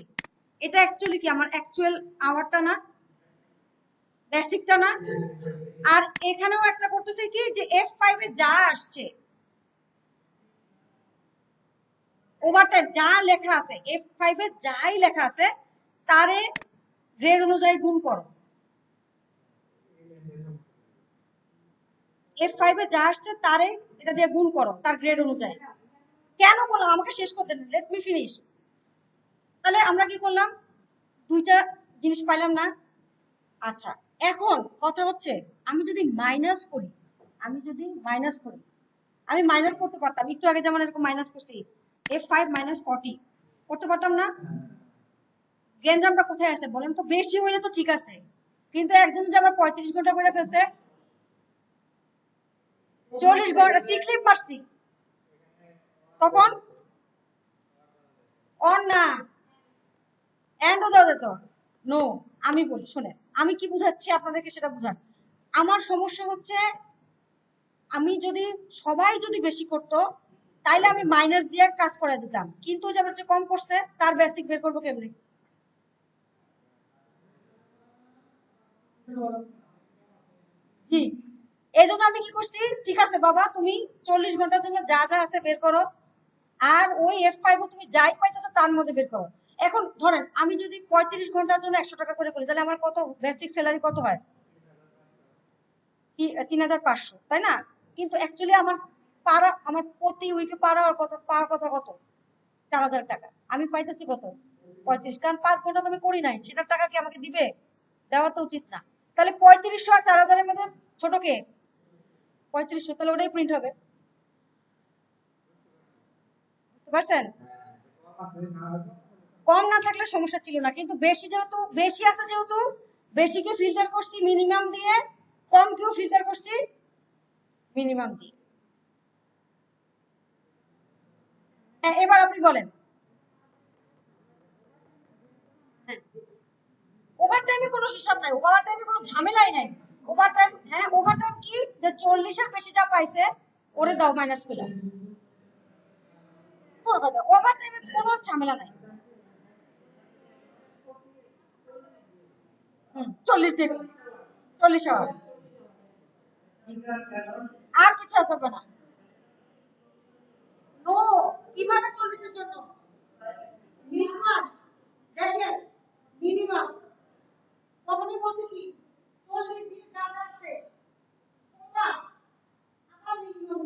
এটা অ্যাকচুয়ালি কি আমার অ্যাকচুয়াল আওয়ারটা না? বেসিকটা না? আর এখানেও একটা করতেছি কি, যে F5 এ যা আসছে ওভারটাইম যা লেখা আছে, F5 এ যাই লেখা আছে তারে গ্রেড অনুযায়ী গুণ করো। F5 এ যা আসছে তারে এটা দিয়ে গুণ করো তার গ্রেড অনুযায়ী। কেন বললাম? আমাকে শেষ করতে দিন, লেট মি ফিনিশ। তাহলে আমরা কি করলাম? দুইটা জিনিস পাইলাম না? আচ্ছা, এখন কথা হচ্ছে আমি যদি মাইনাস করি, আমি মাইনাস করতে পারতাম, একটু আগে যেমন এরকম মাইনাস করছি, F5 মাইনাস 40 করতে পারতাম না? গ্যাঞ্জামটা কোথায় আছে বলেন তো? বেশি হইলে তো ঠিক আছে, কিন্তু একজন যে আবার 35 ঘন্টা করে ফেলছে, 40 ঘন্টা সিকলিপ মারছি, তখন অন না এন্ডও দাও যেত। নো, আমি বলি শোনেন, আমি কি বুঝাচ্ছি আপনাদেরকে সেটা বুঝান। আমার সমস্যা হচ্ছে, আমি যদি সবাই যদি বেশি করতো তাইলে আমি মাইনাস দিয়ে কাজ করে দিতাম, কিন্তু যারা যে কম করছে তার বেসিক বের করবো কেমনে? জি, এই জন্য আমি কি করছি, ঠিক আছে বাবা তুমি 40 ঘন্টার জন্য যা যা আছে বের করো, আর ওই F5 তুমি যাই পাইতেছো তার মধ্যে বের করো। এখন ধরেন আমি যদি 35 ঘন্টার জন্য 100 টাকা করে করি, তাহলে আমার কত বেসিক স্যালারি কত হয়? 3500, তাই না? কিন্তু অ্যাকচুয়ালি আমার প্রতি উইকে পাওয়ার কথা কত? 4000 টাকা। আমি পাইতেছি কত? 35, কারণ 5 ঘন্টা তো আমি করি নাই, সেটার টাকা কি আমাকে দিবে? দেওয়া তো উচিত না। তাহলে 3500 আর 4000 এর মধ্যে ছোট কে? 3500, তাহলে ওটাই প্রিন্ট হবে। বুঝতে পারছেন? কম না থাকলে সমস্যা ছিল না, কিন্তু বেশি আছে যেহেতু বেশিকে ফিল্টার করছি মিনিমাম দিয়ে, কম কেও ফিল্টার করছি মিনিমাম দিয়ে। হ্যাঁ, এবার আপনি বলেন। হ্যাঁ, ওভারটাইমে কোনো হিসাব নাই, ওভারটাইমে কোনো ঝামেলাই নাই। ওভারটাইম, হ্যাঁ ওভারটাইম কি, যে 40 এর বেশি যা পাইছে ওরে দাও মাইনাস করে, করবে দাও, ওভারটাইমে কোনো ঝামেলা নাই। 40 দিন, 40 আওয়ার, আর কিছু আসবে না। নো, কিভাবে 40 এর জন্য মিনিমাম, দেখেন মিনিমাম তখনই বলতে কি 40 দিন যা আছে ওটা আবার মিনিমাম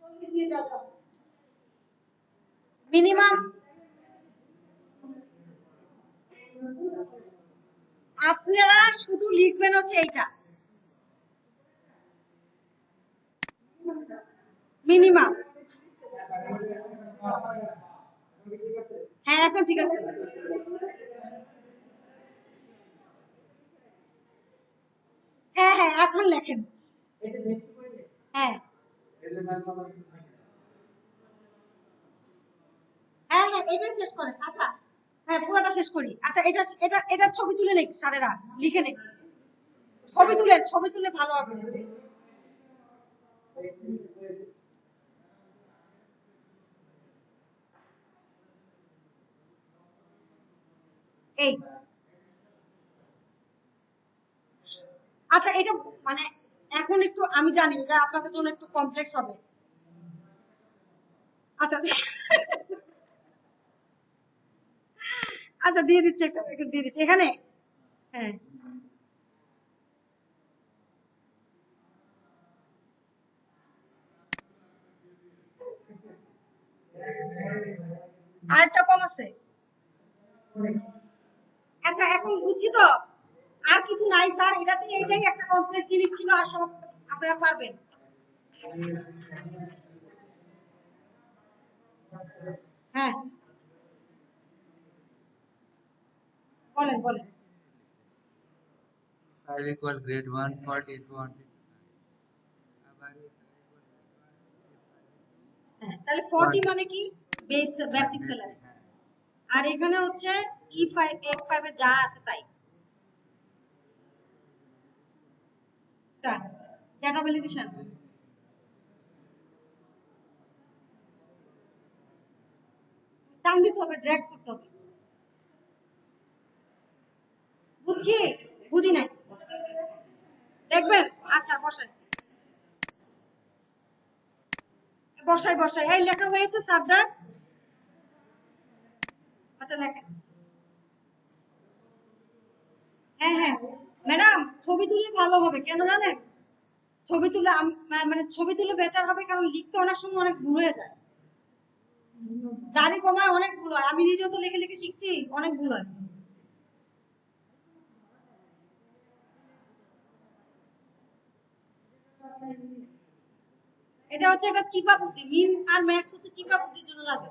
40 দিয়ে যা আছে মিনিমাম। আপনারা শুধু লিখবেন হচ্ছে এইটা মিনিমাম। হ্যাঁ এখন ঠিক আছে। হ্যাঁ হ্যাঁ এখন লেখেন। হ্যাঁ হ্যাঁ হ্যাঁ এটাই শেষ করেন। আচ্ছা, হ্যাঁ পুরোটা শেষ করি। আচ্ছা, এটা ছবি তুলে নেই স্যারেরা, লিখে নেই, ছবি তুলে ভালো হবে। এই আচ্ছা, এটা মানে এখন একটু আমি জানি যে আপনাদের জন্য একটু কমপ্লেক্স হবে। আচ্ছা আচ্ছা দিয়ে দিচ্ছি, একটা দিয়ে দিচ্ছি এখানে। হ্যাঁ আরেকটা কম আছে। আচ্ছা এখন বুঝছি তো, আর কিছু নাই স্যার, এটাতে এইটাই একটা কমপ্লেক্স জিনিস ছিল, আর সব আপনারা পারবেন। হ্যাঁ বলেন বলেন।
Five equal grade one 40 to 150।
হ্যাঁ তাহলে 40 মানে কি, বেসিক স্যালারি। আর এখানে হচ্ছে E5 F5 এ যা আছে তাই। ডেটা ভ্যালিডেশন টান দিতে হবে, ড্র্যাগ করতে হবে। বুঝছি, বুঝি নাই, দেখবেন। আচ্ছা বসাই বসাই বসাই, এই লেখা হয়েছে সাবডার। আচ্ছা লেখেন। হ্যাঁ হ্যাঁ ম্যাডাম, ছবি তুললে ভালো হবে, কেন জানেন? ছবি তুলে মানে ছবি তুলে বেটার হবে, কারণ লিখতে অনেক সময় অনেক ভুল হয়ে যায়। দাড়ি কমায় অনেক ভুল হয়, আমি নিজেও তো লিখে লিখে শিখছি, অনেক ভুল হয়। এটা হচ্ছে একটা চিপা বুদ্ধি, মিন আর ম্যাক্স হচ্ছে চিপা বুদ্ধির জন্য লাগে।